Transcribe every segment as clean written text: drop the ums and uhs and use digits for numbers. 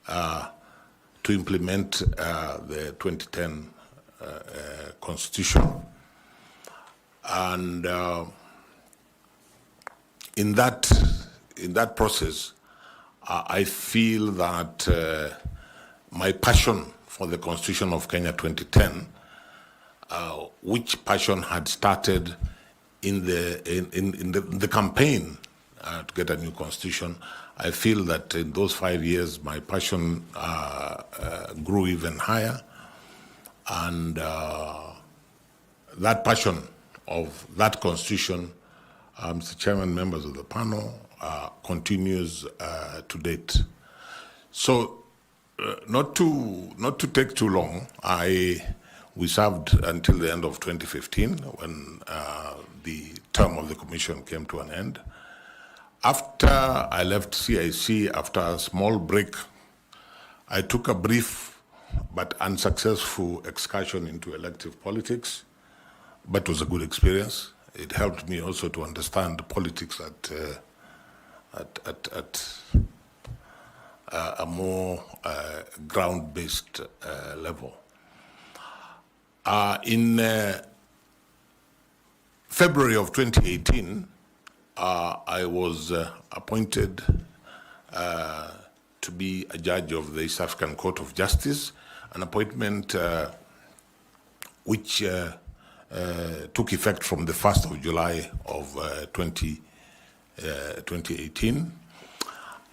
to implement the 2010 Constitution. And in that process, I feel that my passion for the Constitution of Kenya 2010, which passion had started in the campaign to get a new constitution, I feel that in those 5 years, my passion grew even higher. And that passion of that constitution, Mr. Chairman, members of the panel, continues to date. So, not to take too long, we served until the end of 2015 when the term of the commission came to an end. After I left CIC, after a small break, I took a brief but unsuccessful excursion into elective politics, but it was a good experience. It helped me also to understand politics at a more ground-based level. In February of 2018, I was appointed to be a judge of the East African Court of Justice, an appointment which took effect from the 1st of July of 2018.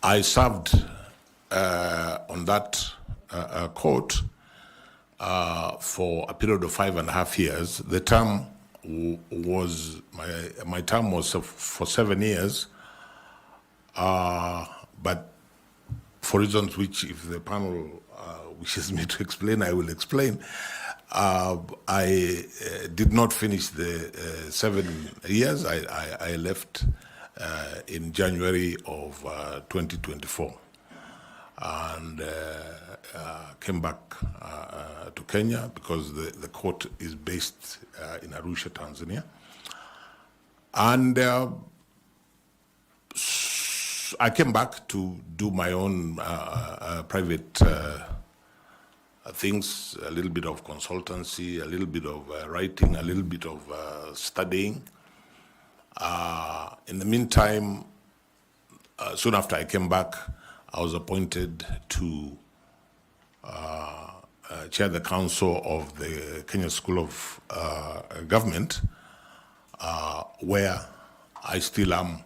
I served on that court for a period of 5.5 years. The term was, my term was for 7 years, but for reasons which, if the panel wishes me to explain, I will explain. I did not finish the 7 years. I left in January of 2024 and came back to Kenya because the court is based in Arusha, Tanzania. And I came back to do my own private things, a little bit of consultancy, a little bit of writing, a little bit of studying. In the meantime, soon after I came back, I was appointed to chair the council of the Kenya School of Government, where I still am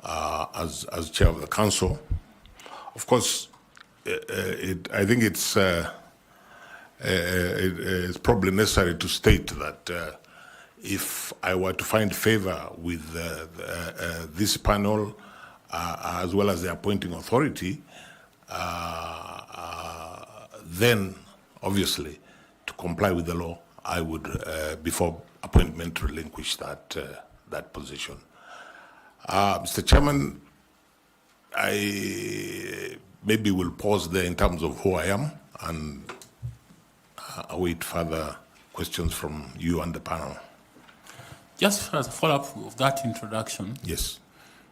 as chair of the council. Of course, I think it's probably necessary to state that if I were to find favor with this panel, as well as the appointing authority, then obviously to comply with the law, I would, before appointment, relinquish that position. Mr. Chairman, I maybe will pause there in terms of who I am and await further questions from you and the panel. Just as a follow-up of that introduction, yes,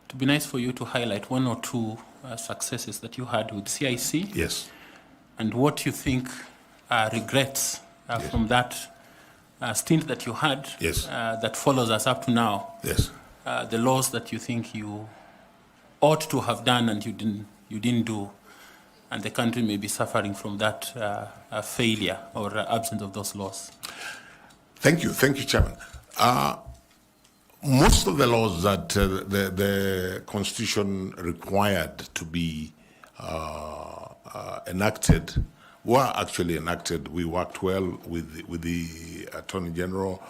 it would be nice for you to highlight 1 or 2 successes that you had with CIC. Yes. And what you think are regrets from that stint that you had, yes, that follows us up to now. Yes. The laws that you think you ought to have done and you didn't do, and the country may be suffering from that failure or absence of those laws. Thank you, Chairman. Most of the laws that the Constitution required to be enacted were actually enacted. We worked well with the Attorney General.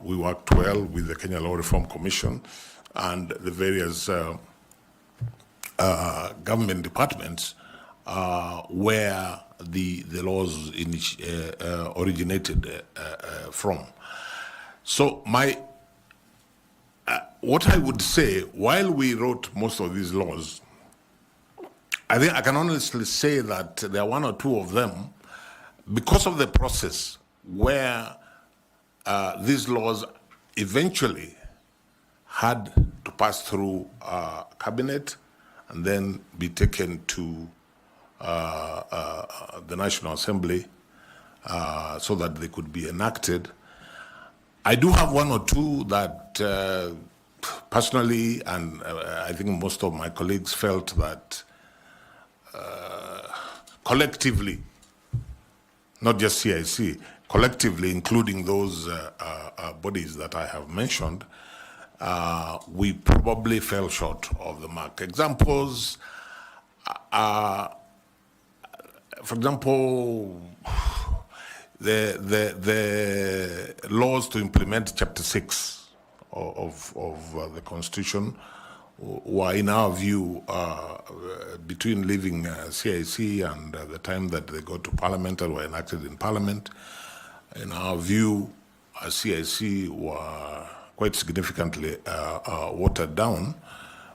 We worked well with the Kenya Law Reform Commission and the various government departments where the laws originated from. So what I would say, while we wrote most of these laws, I think I can honestly say that there are 1 or 2 of them, because of the process where these laws eventually had to pass through cabinet and then be taken to the National Assembly so that they could be enacted. I do have one or two that personally, and I think most of my colleagues felt that collectively, not just CIC, collectively, including those bodies that I have mentioned, we probably fell short of the mark. Examples, for example, the laws to implement Chapter 6 of the Constitution were, in our view, between leaving CIC and the time that they go to Parliament and were enacted in Parliament. In our view, CIC were quite significantly watered down.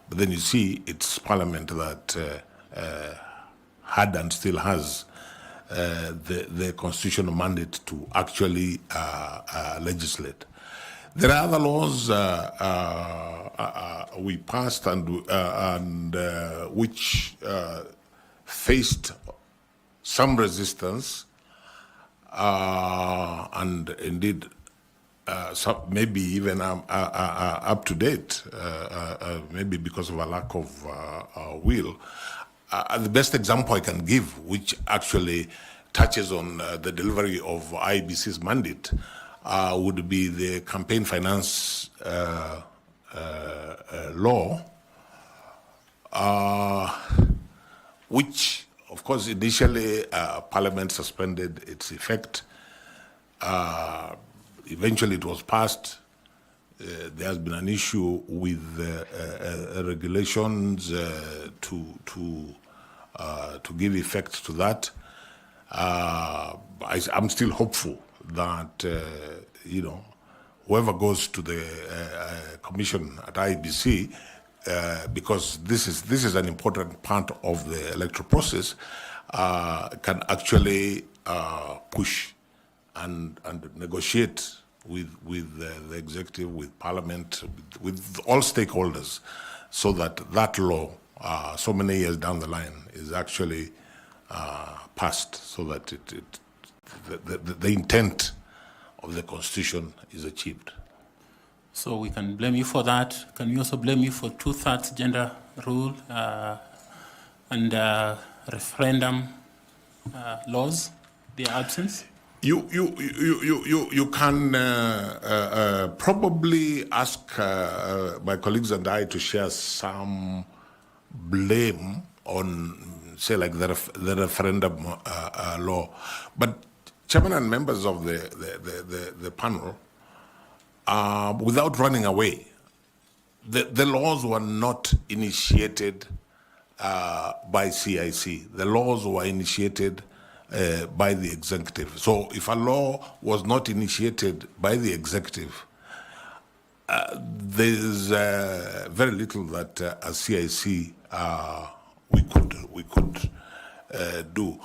But then you see it's Parliament that had and still has the constitutional mandate to actually legislate. There are other laws we passed and which faced some resistance and indeed maybe even up to date, maybe because of a lack of will. The best example I can give, which actually touches on the delivery of Iebc's mandate, would be the campaign finance law, which, of course, initially Parliament suspended its effect. Eventually it was passed. There has been an issue with regulations to give effect to that. I'm still hopeful that whoever goes to the commission at Iebc, because this is an important part of the electoral process, can actually push and negotiate with the executive, with Parliament, with all stakeholders, so that that law, so many years down the line, is actually passed, so that the intent of the Constitution is achieved. So we can blame you for that. Can we also blame you for 2/3 gender rule and referendum laws, their absence? You can probably ask my colleagues and I to share some blame on, say, like the referendum law. But Chairman and members of the panel, without running away, the laws were not initiated by CIC. The laws were initiated by the executive. So if a law was not initiated by the executive, there's very little that as CIC we could do.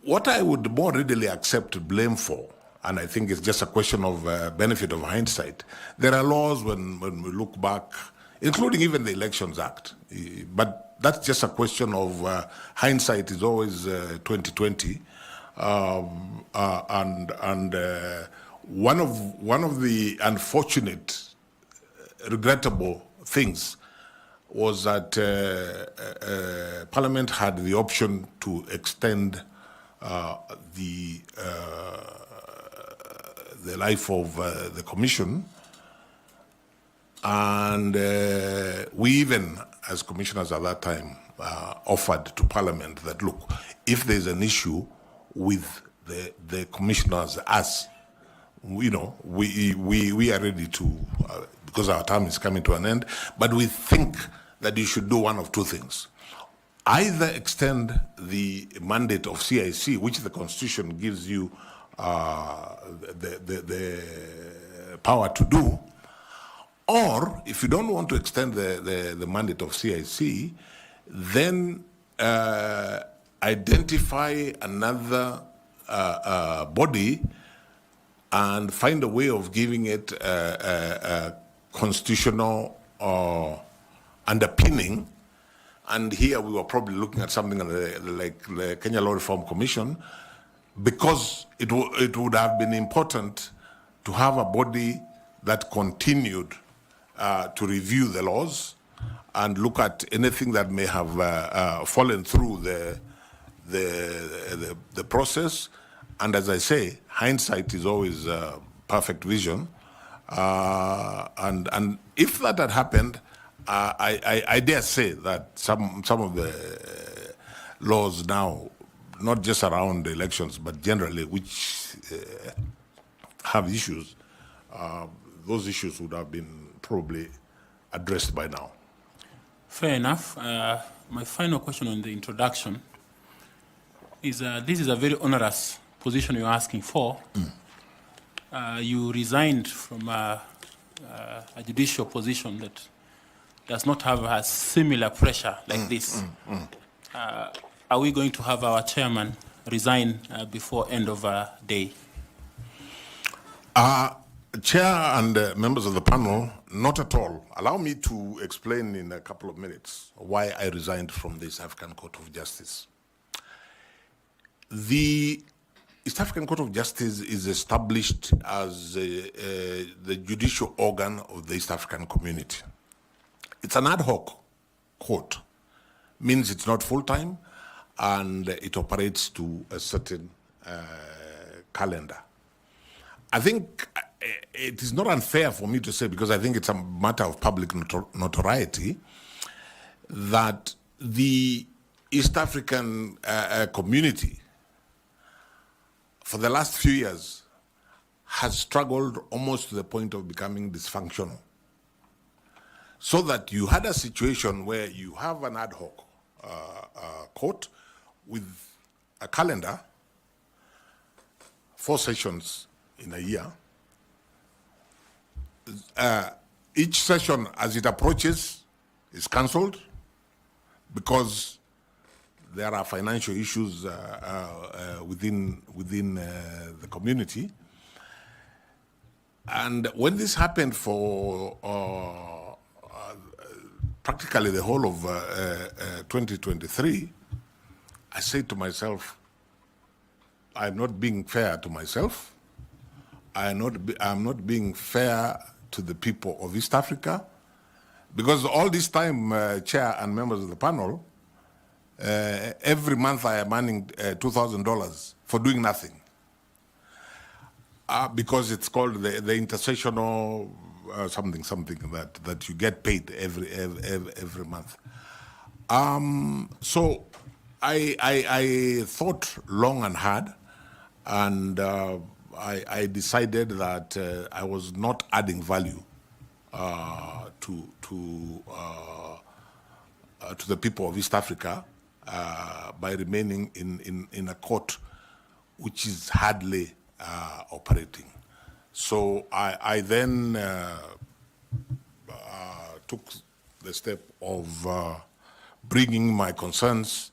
What I would more readily accept blame for, and I think it's just a question of benefit of hindsight, there are laws when we look back, including even the Elections Act, but that's just a question of hindsight is always 2020, and one of the unfortunate, regrettable things was that Parliament had the option to extend the life of the Commission, and we even, as commissioners at that time, offered to Parliament that, look, if there's an issue with the commissioners, us, we are ready to, because our term is coming to an end, but we think that you should do one of two things. Either extend the mandate of CIC, which the Constitution gives you the power to do, or if you don't want to extend the mandate of CIC, then identify another body and find a way of giving it a constitutional underpinning, and here we were probably looking at something like the Kenya Law Reform Commission, because it would have been important to have a body that continued to review the laws and look at anything that may have fallen through the process. And as I say, hindsight is always perfect vision. And if that had happened, I dare say that some of the laws now, not just around the elections, but generally, which have issues, those issues would have been probably addressed by now. Fair enough. My final question on the introduction is this is a very onerous position you're asking for. You resigned from a judicial position that does not have a similar pressure like this. Are we going to have our chairman resign before end of day? Chair and members of the panel, not at all. Allow me to explain in a couple of minutes why I resigned from the East African Court of Justice. The East African Court of Justice is established as the judicial organ of the East African community. It's an ad hoc court, means it's not full-time, and it operates to a certain calendar. I think it is not unfair for me to say, because I think it's a matter of public notoriety, that the East African community for the last few years has struggled almost to the point of becoming dysfunctional. So that you had a situation where you have an ad hoc court with a calendar, 4 sessions in a year. Each session, as it approaches, is cancelled because there are financial issues within the community. And when this happened for practically the whole of 2023, I said to myself, I'm not being fair to myself. I'm not being fair to the people of East Africa, because all this time, Chair and members of the panel, every month I am earning $2,000 for doing nothing, because it's called the intersessional something that you get paid every month. So I thought long and hard, and I decided that I was not adding value to the people of East Africa by remaining in a court which is hardly operating. So I then took the step of bringing my concerns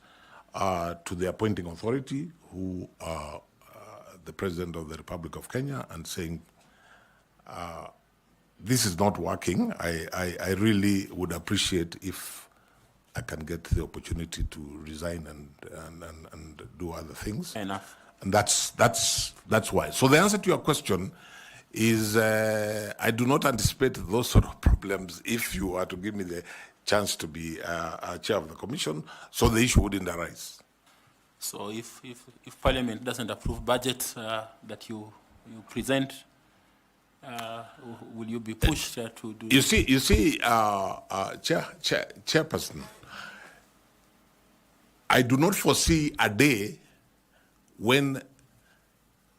to the appointing authority, who the President of the Republic of Kenya, and saying, this is not working. I really would appreciate if I can get the opportunity to resign and do other things. Enough. And that's why. So the answer to your question is I do not anticipate those sort of problems if you are to give me the chance to be chair of the commission, so the issue wouldn't arise. So if Parliament doesn't approve budget that you present, will you be pushed to do? You see, Chairperson, I do not foresee a day when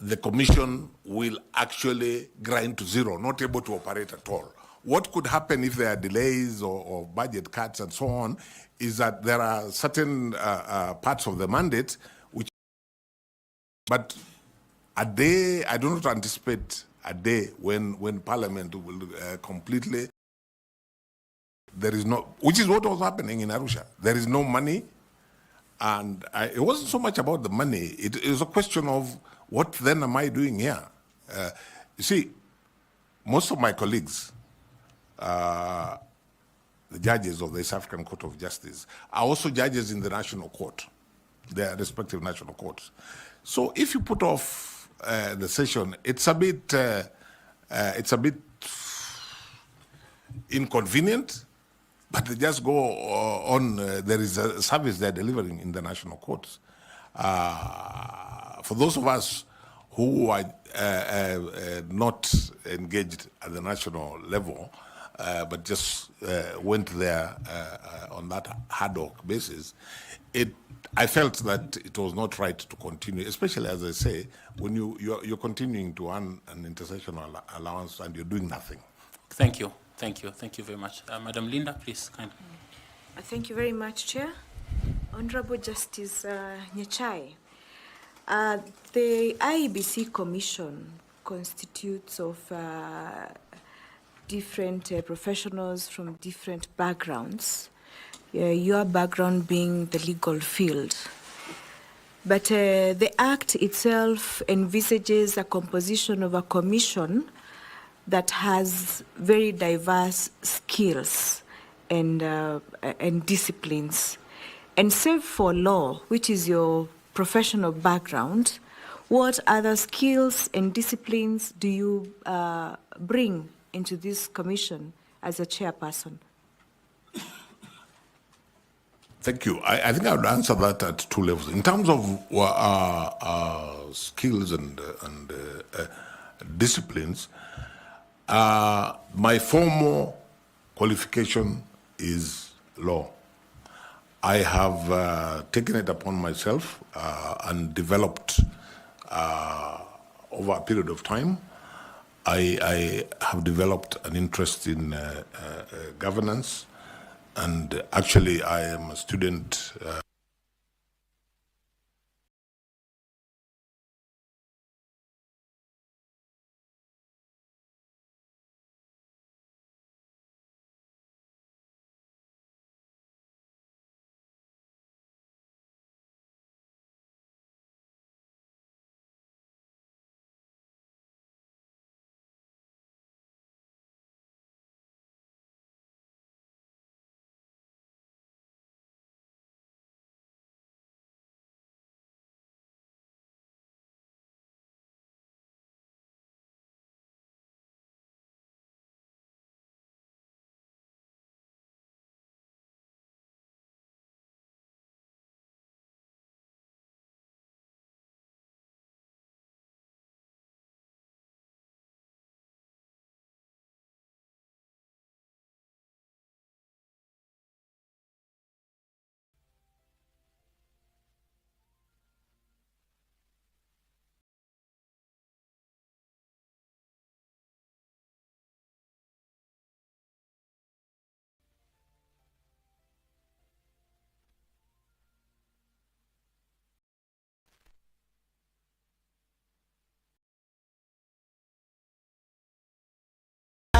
the commission will actually grind to zero, not able to operate at all. What could happen if there are delays or budget cuts and so on is that there are certain parts of the mandate which, but a day, I do not anticipate a day when Parliament will completely, there is no, which is what was happening in Arusha. There is no money, and it wasn't so much about the money. It is a question of what then am I doing here? You see, most of my colleagues the judges of the East African Court of Justice, are also judges in the national court, their respective national courts. So if you put off the session, it's a bit inconvenient, but they just go on. There is a service they're delivering in the national courts. For those of us who are not engaged at the national level, but just went there on that ad hoc basis, I felt that it was not right to continue, especially, as I say, when you're continuing to earn an intercessional allowance and you're doing nothing. Thank you. Thank you. Thank you very much. Madam Linda, please. Kindly. Thank you very much, Chair. Honorable Justice Nyachae, the Iebc Commission constitutes of different professionals from different backgrounds, your background being the legal field. But the Act itself envisages a composition of a commission that has very diverse skills and disciplines. And save for law, which is your professional background, what other skills and disciplines do you bring into this commission as a chairperson? Thank you. I think I would answer that at two levels. In terms of skills and disciplines, my formal qualification is law. I have taken it upon myself and developed over a period of time. I have developed an interest in governance, and actually I am a student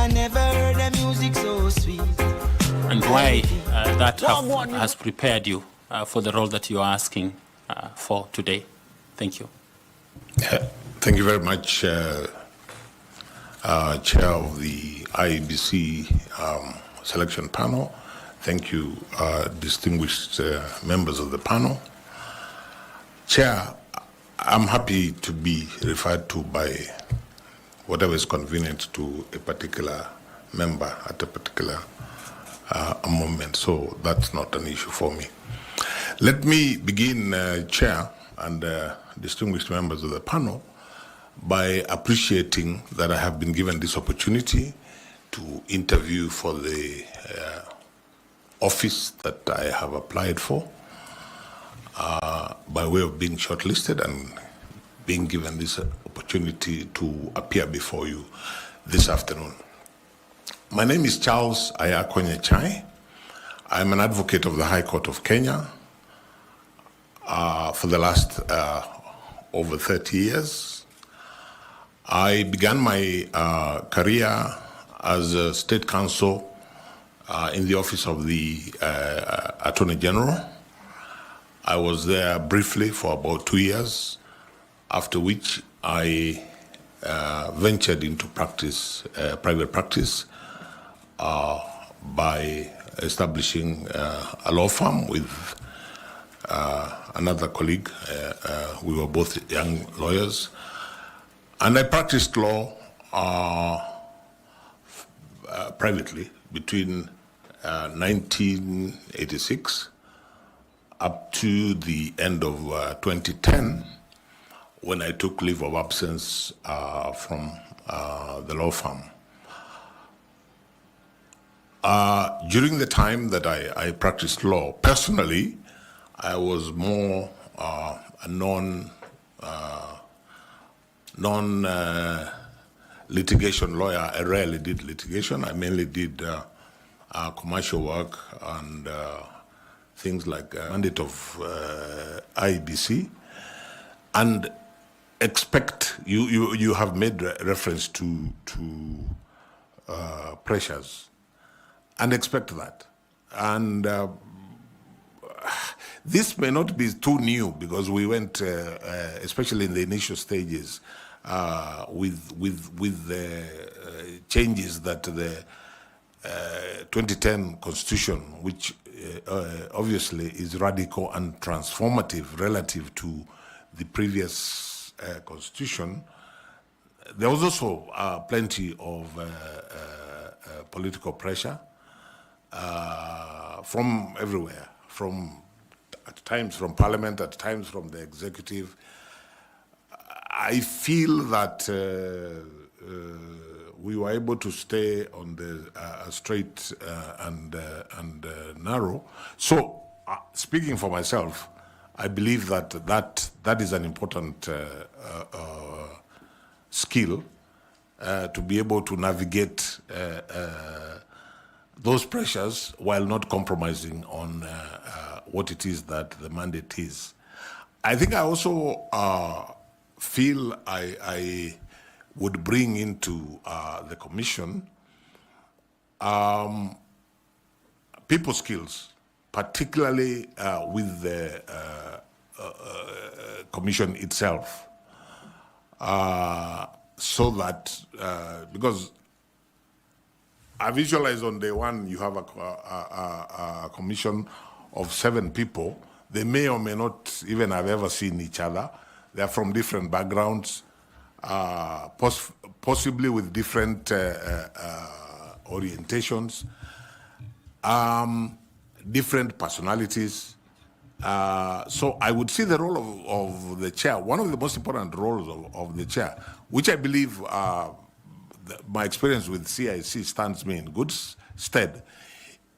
I never heard the music so sweet. And why that has prepared you for the role that you are asking for today. Thank you. Thank you very much, Chair of the IEBC selection panel. Thank you, distinguished members of the panel. Chair, I'm happy to be referred to by whatever is convenient to a particular member at a particular moment, so that's not an issue for me. Let me begin, Chair and distinguished members of the panel, by appreciating that I have been given this opportunity to interview for the office that I have applied for, by way of being shortlisted and being given this opportunity to appear before you this afternoon. My name is Charles Ayako Nyachae. I'm an advocate of the High Court of Kenya for the last over 30 years. I began my career as a state counsel in the office of the Attorney General. I was there briefly for about 2 years, after which I ventured into practice, private practice, by establishing a law firm with another colleague. We were both young lawyers. And I practiced law privately between 1986 up to the end of 2010, when I took leave of absence from the law firm. During the time that I practiced law, personally, I was more a non-litigation lawyer. I rarely did litigation. I mainly did commercial work and things like mandate of Iebc. And expect, you have made reference to pressures, and expect that. And this may not be too new, because we went, especially in the initial stages, with the changes that the 2010 Constitution, which obviously is radical and transformative relative to the previous Constitution. There was also plenty of political pressure from everywhere, at times from Parliament, at times from the executive. I feel that we were able to stay on the straight and narrow. So, speaking for myself, I believe that is an important skill to be able to navigate those pressures while not compromising on what it is that the mandate is. I think I also feel I would bring into the commission people skills, particularly with the commission itself, so that, because I visualize on day one you have a commission of 7 people. They may or may not even have ever seen each other. They are from different backgrounds, possibly with different orientations, different personalities. So I would see the role of the chair, one of the most important roles of the chair, which I believe my experience with CIC stands me in good stead,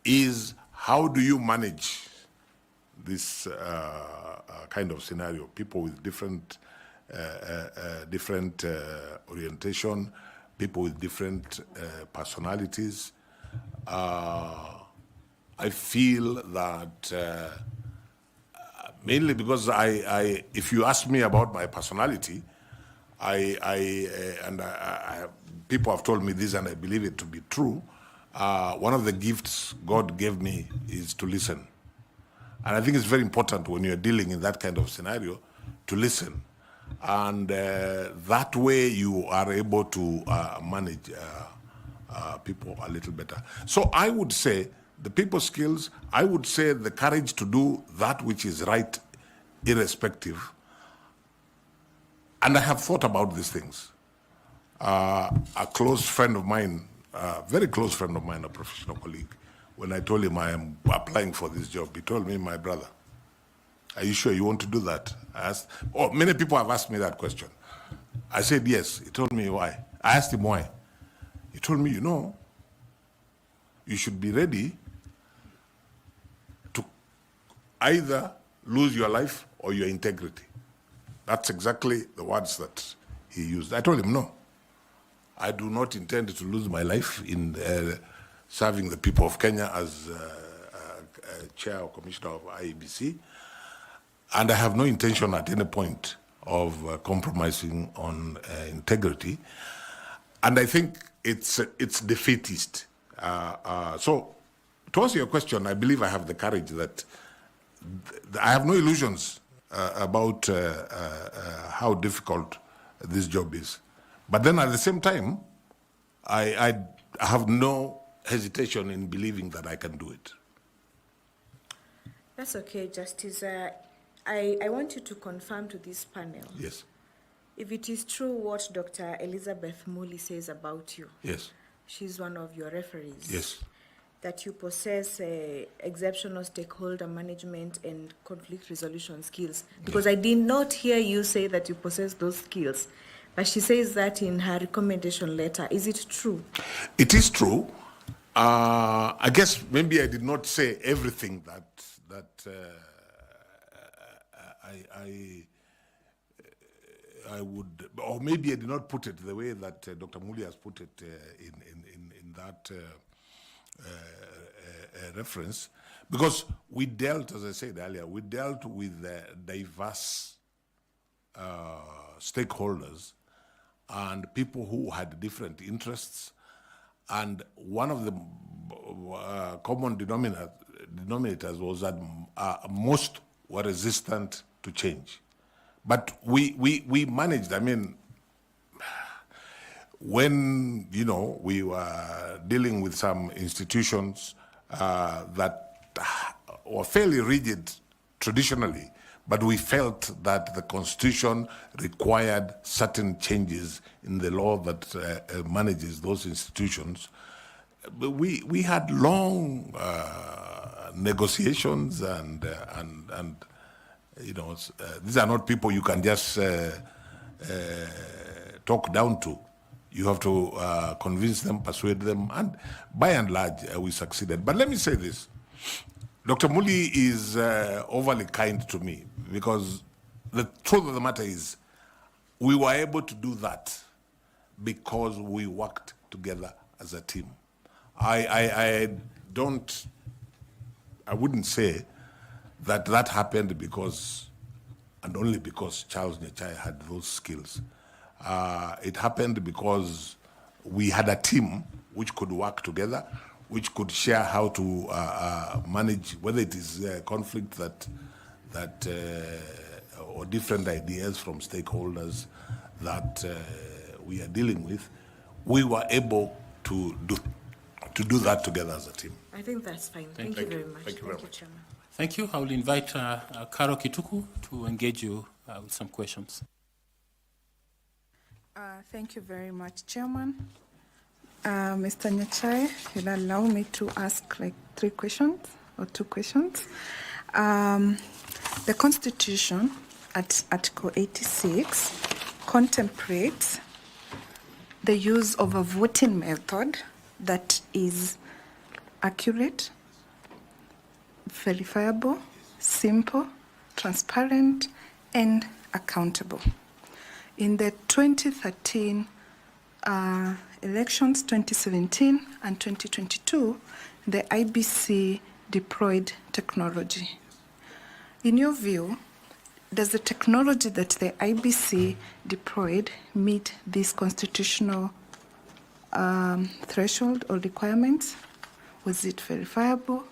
is how do you manage this kind of scenario? People with different orientation, people with different personalities. I feel that mainly because if you ask me about my personality, people have told me this and I believe it to be true. One of the gifts God gave me is to listen. And I think it's very important when you're dealing in that kind of scenario to listen. And that way you are able to manage people a little better. So I would say the people skills, I would say the courage to do that which is right, irrespective. And I have thought about these things. A close friend of mine, a very close friend of mine, a professional colleague, when I told him I am applying for this job, he told me, my brother, are you sure you want to do that? I asked, many people have asked me that question. I said, yes. He told me why. I asked him why. He told me, you should be ready to either lose your life or your integrity. That's exactly the words that he used. I told him, no. I do not intend to lose my life in serving the people of Kenya as chair or commissioner of Iebc. And I have no intention at any point of compromising on integrity. And I think it's defeatist. So to answer your question, I believe I have the courage that I have no illusions about how difficult this job is. But then at the same time, I have no hesitation in believing that I can do it. That's okay, Justice. I want you to confirm to this panel. Yes. If it is true what Dr. Elizabeth Muli says about you. Yes. She's one of your referees. Yes. That you possess exceptional stakeholder management and conflict resolution skills. Because I did not hear you say that you possess those skills. But she says that in her recommendation letter. Is it true? It is true. I guess maybe I did not say everything that I would, or maybe I did not put it the way that Dr. Muli has put it in that reference, because we dealt, as I said earlier, we dealt with diverse stakeholders and people who had different interests, and one of the common denominators was that most were resistant to change. But we managed. I mean, when we were dealing with some institutions that were fairly rigid traditionally, but we felt that the Constitution required certain changes in the law that manages those institutions. We had long negotiations, and these are not people you can just talk down to. You have to convince them, persuade them, and by and large, we succeeded. But let me say this. Dr. Muli is overly kind to me, because the truth of the matter is we were able to do that because we worked together as a team. I wouldn't say that happened because, and only because Charles Nyachae had those skills. It happened because we had a team which could work together, which could share how to manage, whether it is conflict or different ideas from stakeholders that we are dealing with. We were able to do that together as a team. I think that's fine. Thank you very much. Thank you very much. Chairman. Thank you. I will invite Karo Kituku to engage you with some questions. Thank you very much, Chairman. Mr. Nyachae, you'll allow me to ask like 3 questions or 2 questions. The Constitution at Article 86 contemplates the use of a voting method that is accurate, verifiable, simple, transparent, and accountable. In the 2013 elections, 2017 and 2022, the Iebc deployed technology. In your view, does the technology that the Iebc deployed meet this constitutional threshold or requirements? Was it verifiable?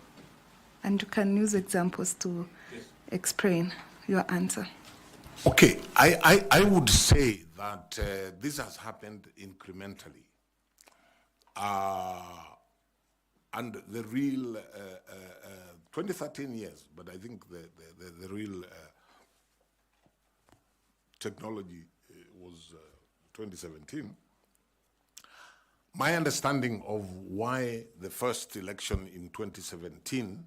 And you can use examples to explain your answer. Okay, I would say that this has happened incrementally. And the real 2013 years, but I think the real technology was 2017. My understanding of why the first election in 2017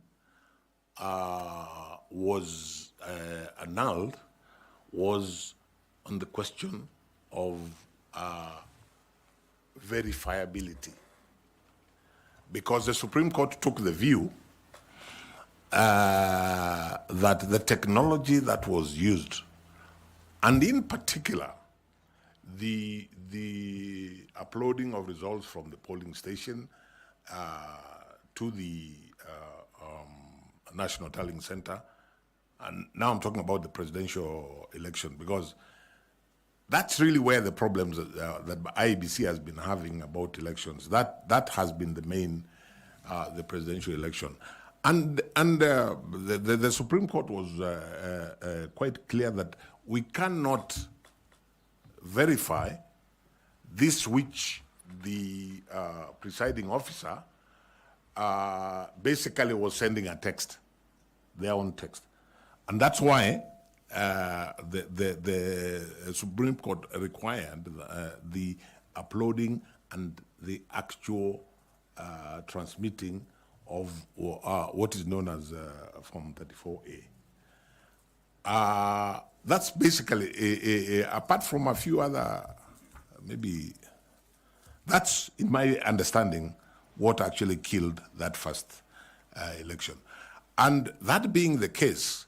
was annulled was on the question of verifiability. Because the Supreme Court took the view that the technology that was used, and in particular, the uploading of results from the polling station to the National Tallying Center, and now I'm talking about the presidential election, because that's really where the problems that Iebc has been having about elections. That has been the main, the presidential election, and the Supreme Court was quite clear that we cannot verify this which the presiding officer basically was sending a text, their own text. And that's why the Supreme Court required the uploading and the actual transmitting of what is known as Form 34A. That's basically, apart from a few other, maybe, that's, in my understanding, what actually killed that first election. And that being the case,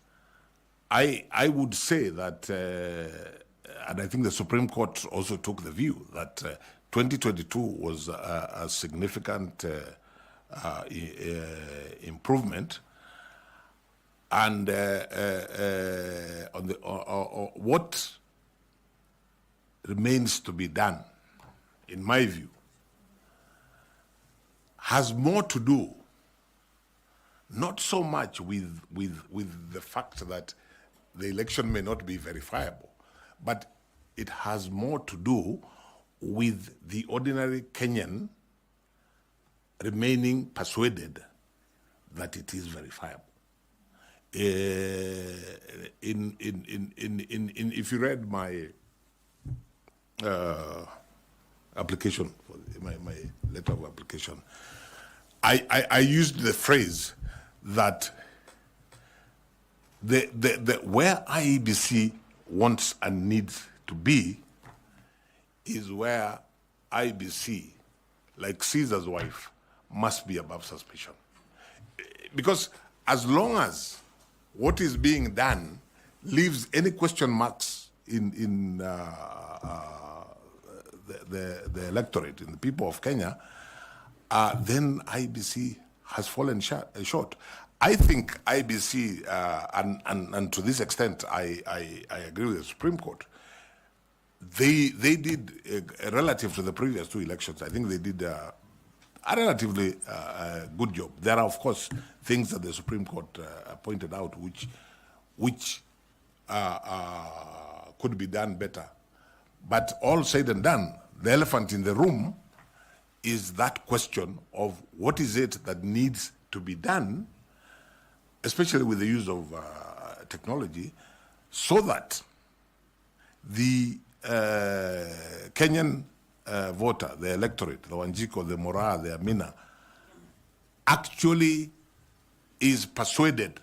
I would say that, and I think the Supreme Court also took the view that 2022 was a significant improvement, and on the what remains to be done, in my view, has more to do not so much with the fact that the election may not be verifiable, but it has more to do with the ordinary Kenyan remaining persuaded that it is verifiable. If you read my application, my letter of application, I used the phrase that where IEBC wants and needs to be is where IEBC, like Caesar's wife, must be above suspicion. Because as long as what is being done leaves any question marks in the electorate, in the people of Kenya, then IEBC has fallen short. I think IEBC, and to this extent, I agree with the Supreme Court. They did, relative to the previous two elections, I think they did a relatively good job. There are, of course, things that the Supreme Court pointed out which could be done better. But all said and done, the elephant in the room is that question of what is it that needs to be done, especially with the use of technology, so that the Kenyan voter, the electorate, the Wanjiko, the Mora, the Amina, actually is persuaded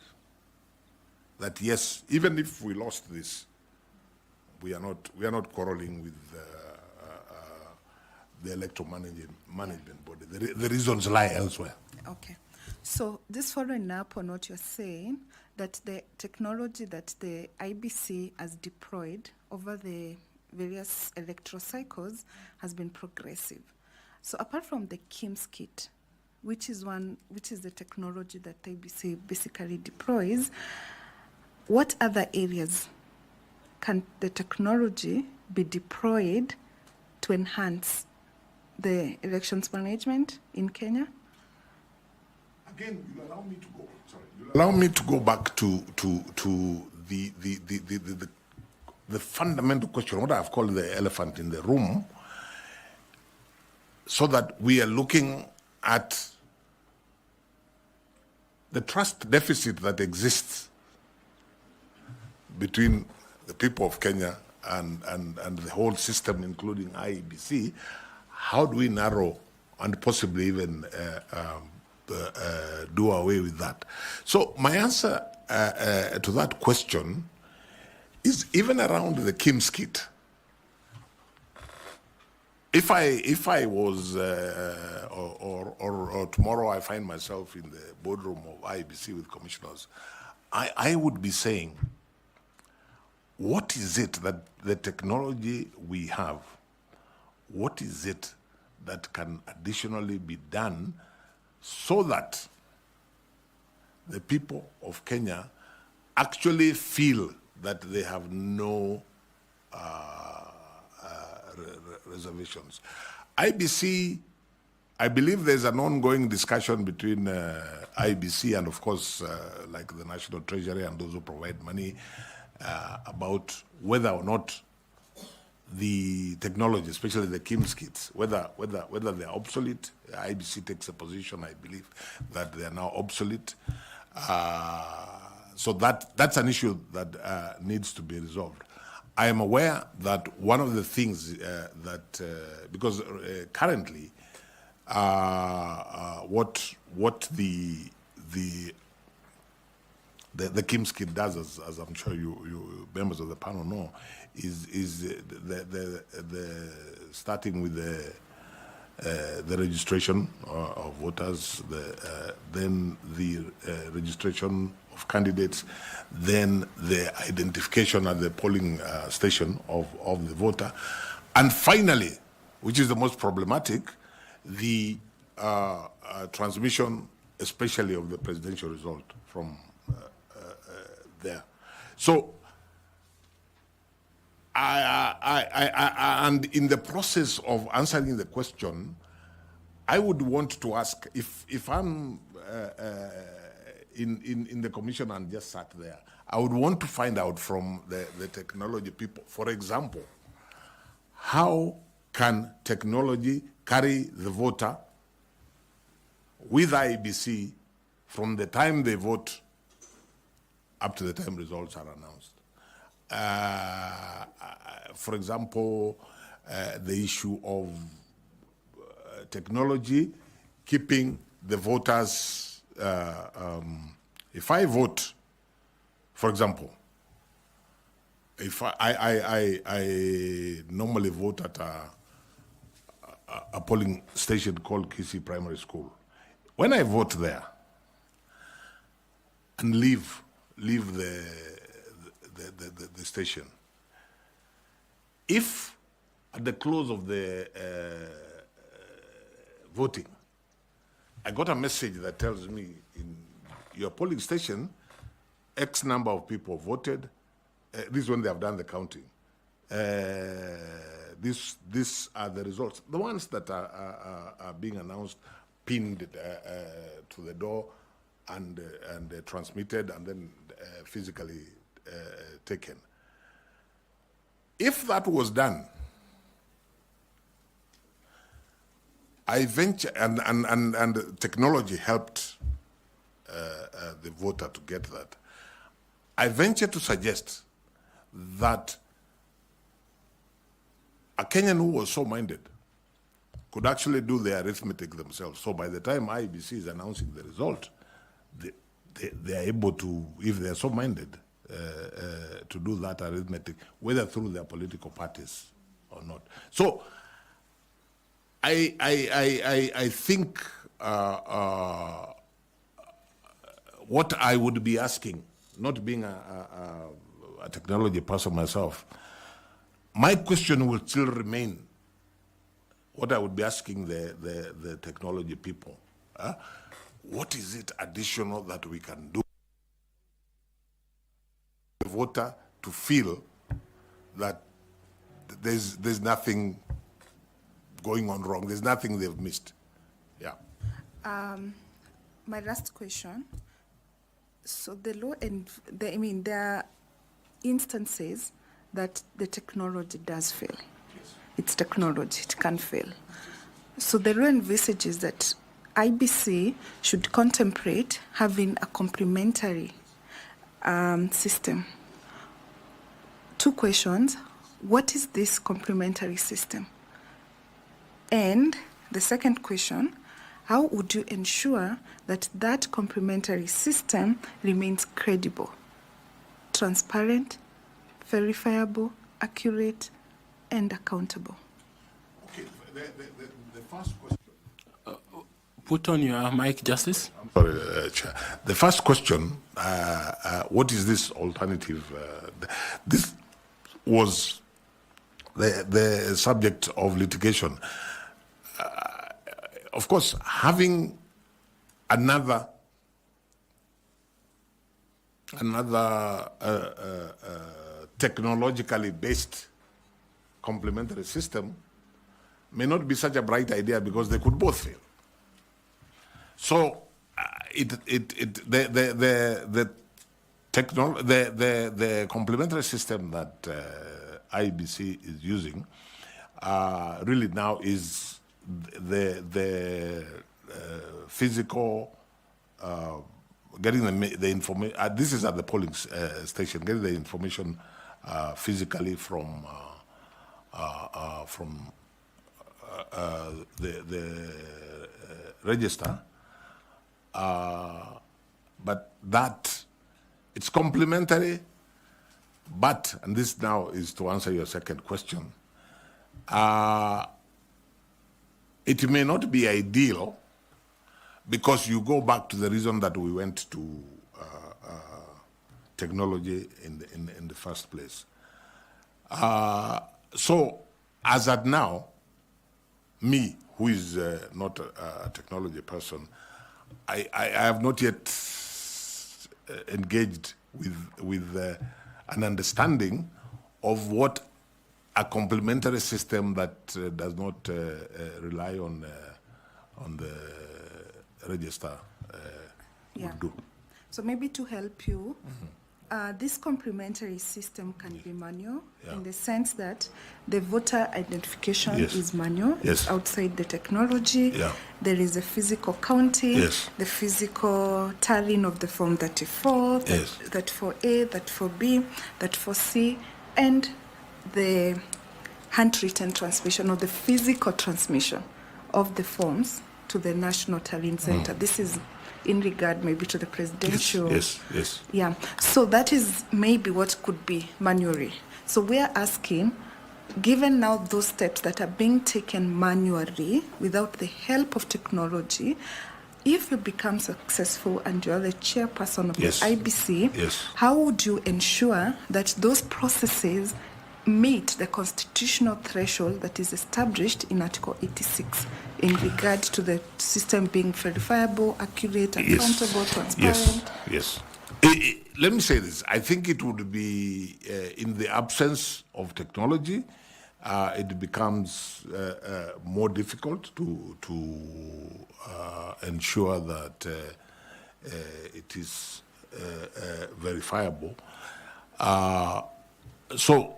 that yes, even if we lost this, we are not quarreling with the electoral management body. The reasons lie elsewhere. Okay. So just following up on what you're saying, that the technology that the IBC has deployed over the various electoral cycles has been progressive. So apart from the KIMS kit, which is the technology that IBC basically deploys, what other areas can the technology be deployed to enhance the elections management in Kenya? Again, you'll allow me to go. Sorry, you'll allow me to go back to the fundamental question, what I've called the elephant in the room, so that we are looking at the trust deficit that exists between the people of Kenya and the whole system, including IEBC. How do we narrow and possibly even do away with that? So my answer to that question is even around the KIMS kit. If I was, or tomorrow I find myself in the boardroom of IEBC with commissioners, I would be saying, what is it that the technology we have, what is it that can additionally be done so that the people of Kenya actually feel that they have no reservations? IBC, I believe there's an ongoing discussion between IBC and, of course, like the National Treasury and those who provide money about whether or not the technology, especially the KIMS kits, whether they're obsolete. IBC takes a position, I believe, that they are now obsolete. So that's an issue that needs to be resolved. I am aware that one of the things because currently, what the KIMS kit does, as I'm sure you members of the panel know, is the starting with the registration of voters, then the registration of candidates, then the identification at the polling station of the voter, and finally, which is the most problematic, the transmission, especially of the presidential result from there. So, and in the process of answering the question, I would want to ask if I'm in the commission and just sat there, I would want to find out from the technology people, for example, how can technology carry the voter with IEBC from the time they vote up to the time results are announced. For example, the issue of technology keeping the voters, if I vote, for example, if I normally vote at a polling station called Kisi Primary School. When I vote there and leave the station, if at the close of the voting, I got a message that tells me in your polling station, X number of people voted. This is when they have done the counting. These are the results. The ones that are being announced, pinned to the door, and transmitted, and then physically taken. If that was done, I venture, and technology helped the voter to get that. I venture to suggest that a Kenyan who was so minded could actually do the arithmetic themselves. So by the time IEBC is announcing the result, they are able to, if they are so minded, to do that arithmetic, whether through their political parties or not. So I think what I would be asking, not being a technology person myself, my question will still remain what I would be asking the technology people. What is it additional that we can do the voter to feel that there's nothing going on wrong, there's nothing they've missed? Yeah. My last question. So the law and there are instances that the technology does fail. Yes. It's technology, it can fail. So the law envisages that IBC should contemplate having a complementary system. Two questions. What is this complementary system? And the second question, how would you ensure that that complementary system remains credible, transparent, verifiable, accurate, and accountable? Okay, the first question. Put on your mic, Justice. I'm sorry, Chair. The first question, what is this alternative? This was the subject of litigation. Of course, having another technologically based complementary system may not be such a bright idea because they could both fail. So the complementary system that IEBC is using really now is the physical getting the information. This is at the polling station, getting the information physically from the register, but that it's complementary. But, and this now is to answer your second question, it may not be ideal because you go back to the reason that we went to technology in the first place. So, as at now, me, who is not a technology person, I have not yet engaged with an understanding of what a complementary system that does not rely on the register would do. So maybe to help you, this complementary system can be manual in the sense that the voter identification is manual. It's outside the technology. There is a physical counting, the physical tallying of the Form 34, 34A, 34B, 34C, and the handwritten transmission or the physical transmission of the forms to the National Tallying Center. This is in regard maybe to the presidential. Yeah. So that is maybe what could be manually. So we are asking, given now those steps that are being taken manually without the help of technology, if you become successful and you are the chairperson of the IBC, how would you ensure that those processes meet the constitutional threshold that is established in Article 86 in regard to the system being verifiable, accurate, accountable, transparent? Let me say this. I think it would be, in the absence of technology, it becomes more difficult to ensure that it is verifiable. So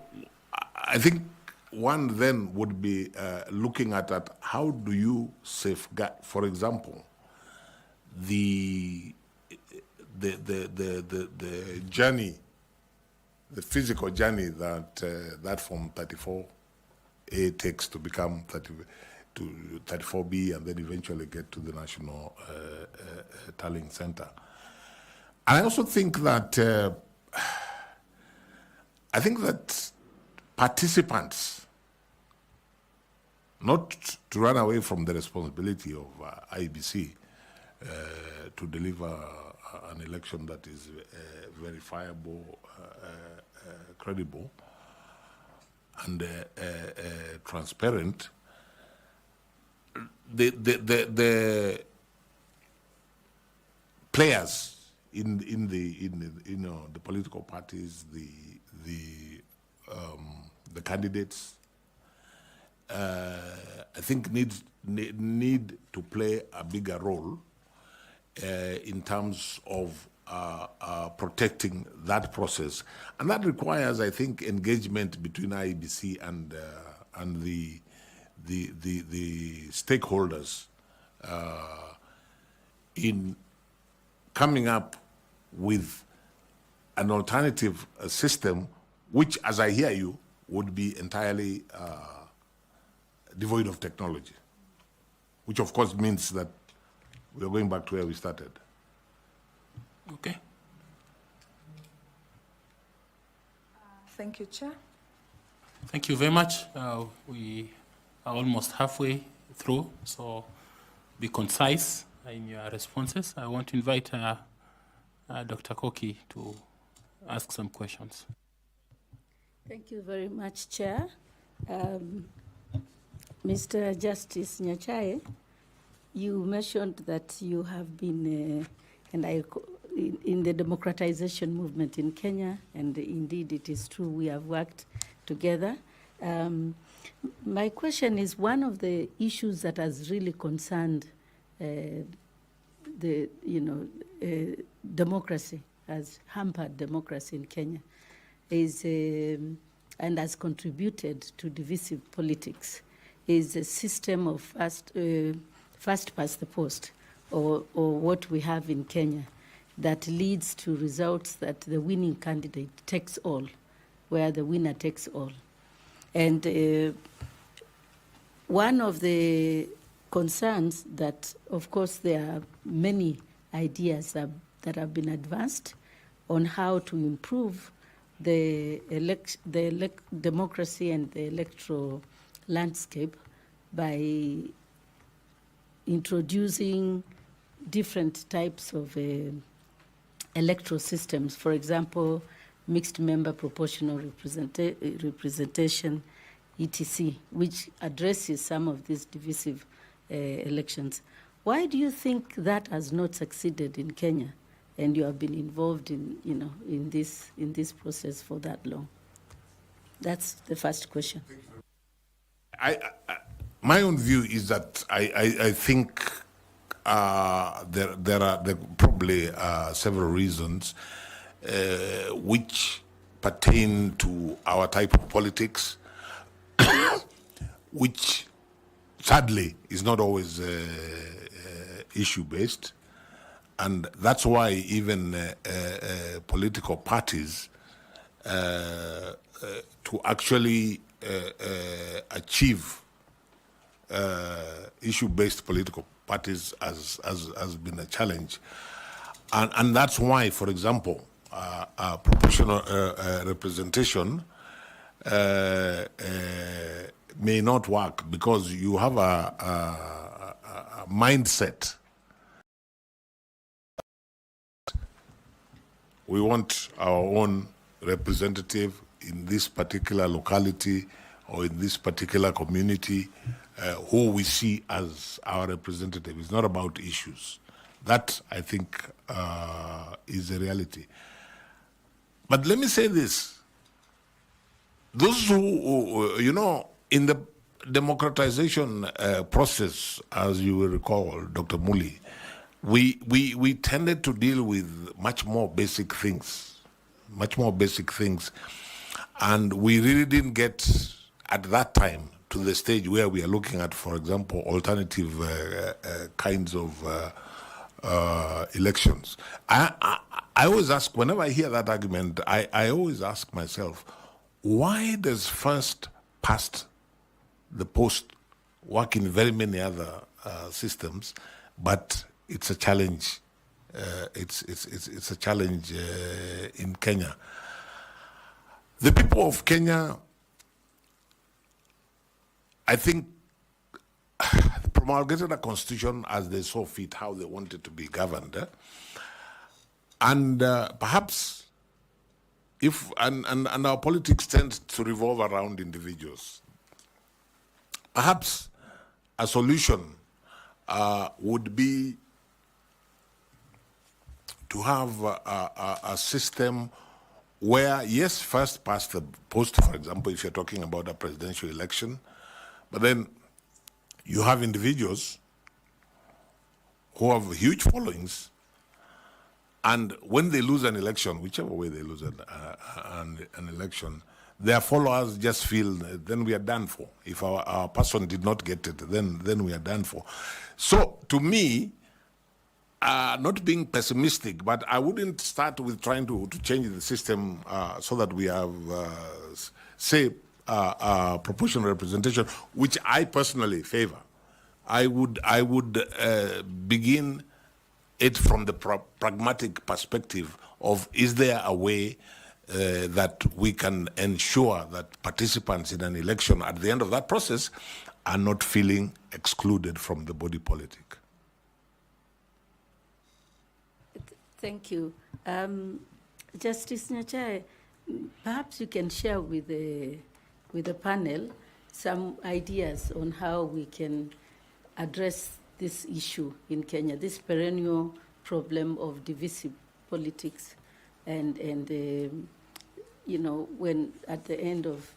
I think one then would be looking at how do you safeguard, for example, the journey, the physical journey that that Form 34A takes to become 34B and then eventually get to the National Tallying Center. And I also think that participants, not to run away from the responsibility of IEBC to deliver an election that is verifiable, credible, and transparent. The players in the political parties, the candidates, I think need to play a bigger role in terms of protecting that process, and that requires, I think, engagement between IEBC and the stakeholders in coming up with an alternative system, which, as I hear you, would be entirely devoid of technology, which of course means that we are going back to where we started. Okay. Thank you, Chair. Thank you very much. We are almost halfway through, so be concise in your responses. I want to invite Dr. Koki to ask some questions. Thank you very much, Chair. Mr. Justice Nyachae, you mentioned that you have been in the democratization movement in Kenya, and indeed it is true we have worked together. My question is, one of the issues that has really concerned democracy, has hampered democracy in Kenya, is and has contributed to divisive politics is a system of first past the post, or what we have in Kenya, that leads to results that the winning candidate takes all, where the winner takes all. And one of the concerns that, of course, there are many ideas that have been advanced on how to improve the democracy and the electoral landscape by introducing different types of electoral systems. For example, mixed member proportional representation, etc., which addresses some of these divisive elections. Why do you think that has not succeeded in Kenya? And you have been involved in, in this process for that long. That's the first question. My own view is that I think there are probably several reasons which pertain to our type of politics, which sadly is not always issue-based. And that's why even political parties, to actually achieve issue-based political parties has been a challenge. And that's why, for example, proportional representation may not work, because you have a mindset. We want our own representative in this particular locality or in this particular community, who we see as our representative. It's not about issues. That, I think, is a reality. But let me say this. Those who, in the democratization process, as you will recall, Dr. Muli, we tended to deal with much more basic things, and we really didn't get at that time to the stage where we are looking at, for example, alternative kinds of elections. I always ask, whenever I hear that argument, I always ask myself, why does first past the post work in very many other systems, but it's a challenge. It's a challenge in Kenya. The people of Kenya, I think, promulgated a constitution as they saw fit, how they wanted to be governed, and perhaps if and our politics tends to revolve around individuals. Perhaps a solution would be to have a system where, yes, first past the post, for example, if you're talking about a presidential election, but then you have individuals who have huge followings, and when they lose an election, whichever way they lose an election, their followers just feel, then we are done for. If our person did not get it, then we are done for. So to me, not being pessimistic, but I wouldn't start with trying to change the system so that we have, say, proportional representation, which I personally favor. I would begin it from the pragmatic perspective of, is there a way that we can ensure that participants in an election at the end of that process are not feeling excluded from the body politic? Thank you. Justice Nyachae, perhaps you can share with the panel some ideas on how we can address this issue in Kenya, this perennial problem of divisive politics, and when at the end of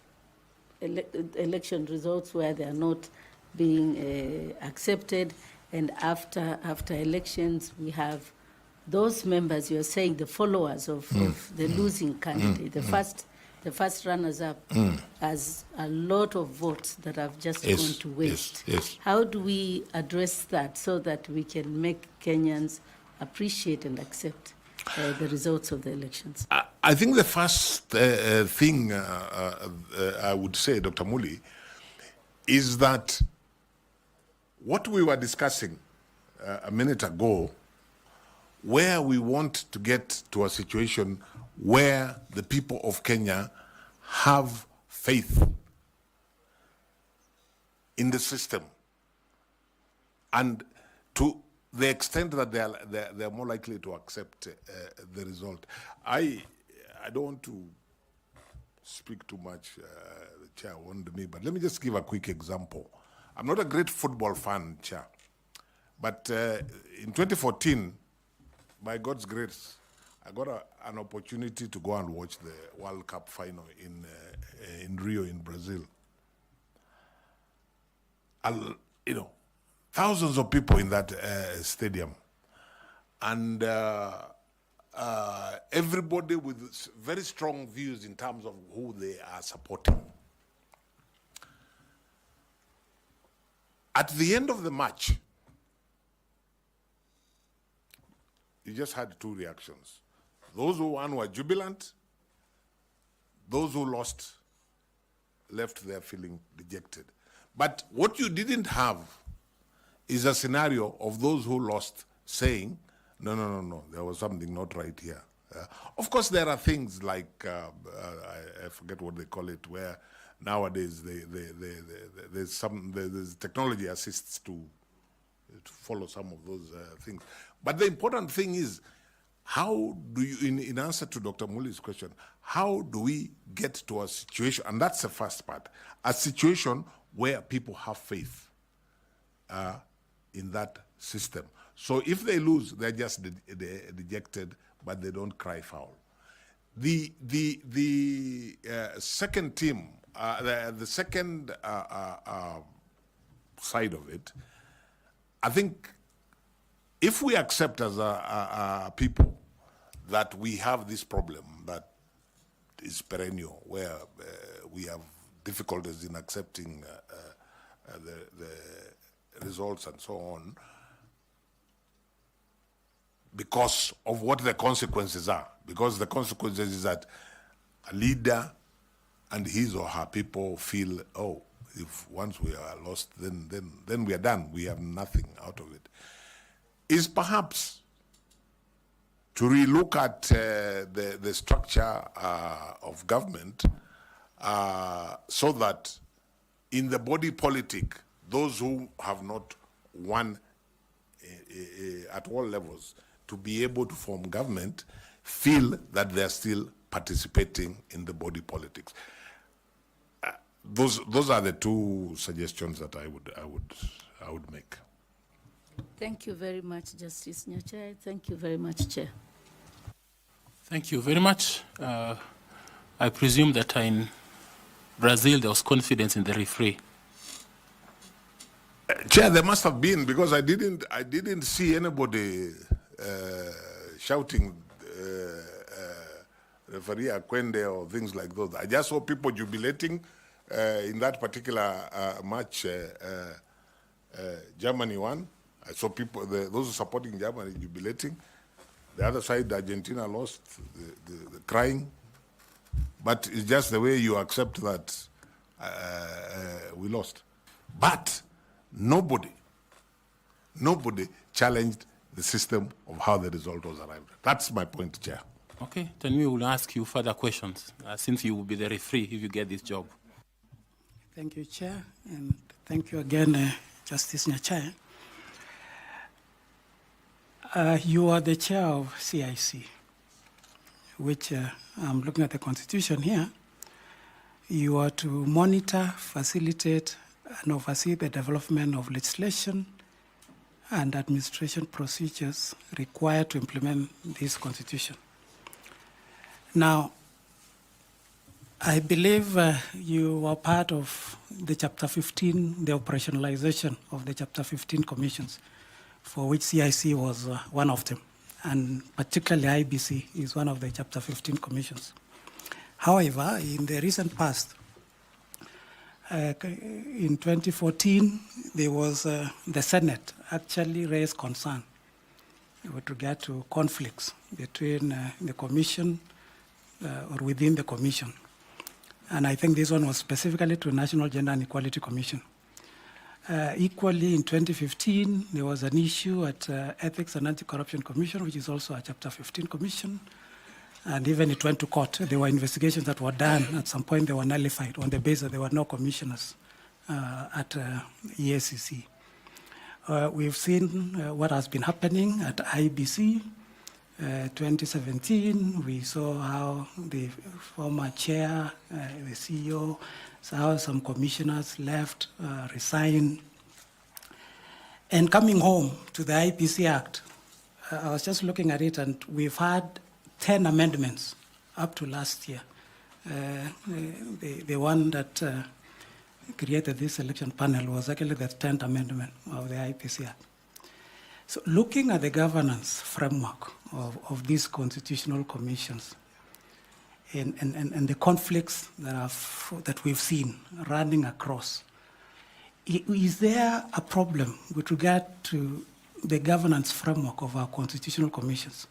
election results where they are not being accepted, and after elections we have those members, you're saying the followers of the losing candidate, the the first runners-up has a lot of votes that have just gone to waste. Yes. How do we address that so that we can make Kenyans appreciate and accept the results of the elections? I think the first thing I would say, Dr. Muli, is that what we were discussing a minute ago, where we want to get to a situation where the people of Kenya have faith in the system, and to the extent that they are more likely to accept the result. I don't want to speak too much, the chair warned me, but let me just give a quick example. I'm not a great football fan, chair, but in 2014, by God's grace, I got an opportunity to go and watch the World Cup final in Rio, in Brazil. Thousands of people in that stadium, and everybody with very strong views in terms of who they are supporting. At the end of the match, you just had two reactions. Those who won were jubilant. Those who lost left there feeling dejected. But what you didn't have is a scenario of those who lost saying, no, there was something not right here. Of course, there are things like, I forget what they call it, where nowadays there's technology assists to follow some of those things. But the important thing is, how do you, in answer to Dr. Muli's question, how do we get to a situation, and that's the first part, a situation where people have faith in that system. So if they lose, they're just dejected, but they don't cry foul. The second team, the second side of it, I think if we accept as a people that we have this problem that is perennial, where we have difficulties in accepting the results and so on, because of what the consequences are. Because the consequences is that a leader and his or her people feel, oh, if once we are lost, then we are done. We have nothing out of it. Is perhaps to relook at the structure of government so that in the body politic, those who have not won at all levels to be able to form government feel that they're still participating in the body politics. Those are the two suggestions that I would make. Thank you very much, Justice Nyachae. Thank you very much, Chair. Thank you very much. I presume that in Brazil there was confidence in the referee. Chair, there must have been, because I didn't see anybody shouting referee Akwende or things like those. I just saw people jubilating in that particular match. Germany won. I saw people, those supporting Germany jubilating. The other side, Argentina lost, the crying. But it's just the way you accept that we lost. But nobody challenged the system of how the result was arrived at. That's my point, Chair. Okay, then we will ask you further questions, since you will be the referee if you get this job. Thank you, Chair, and thank you again, Justice Nyachae. You are the chair of CIC, which I'm looking at the Constitution here. You are to monitor, facilitate, and oversee the development of legislation and administration procedures required to implement this Constitution. Now, I believe you were part of the Chapter 15, the operationalization of the Chapter 15 commissions, for which CIC was one of them, and particularly IEBC is one of the Chapter 15 commissions. However, in the recent past, in 2014, there was the Senate actually raised concern with regard to conflicts between the Commission or within the Commission. And I think this one was specifically to National Gender and Equality Commission. Equally, in 2015, there was an issue at Ethics and Anti-Corruption Commission, which is also a Chapter 15 commission. And even it went to court. There were investigations that were done. At some point, they were nullified on the basis that there were no commissioners at EACC. We've seen what has been happening at IEBC. 2017, we saw how the former chair, the CEO, how some commissioners left, resigned. And coming home to the IPC Act, I was just looking at it, and we've had 10 amendments up to last year. The one that created this election panel was actually the 10th amendment of the IPC Act. So looking at the governance framework of these constitutional commissions and the conflicts that we've seen running across, is there a problem with regard to the governance framework of our constitutional commissions?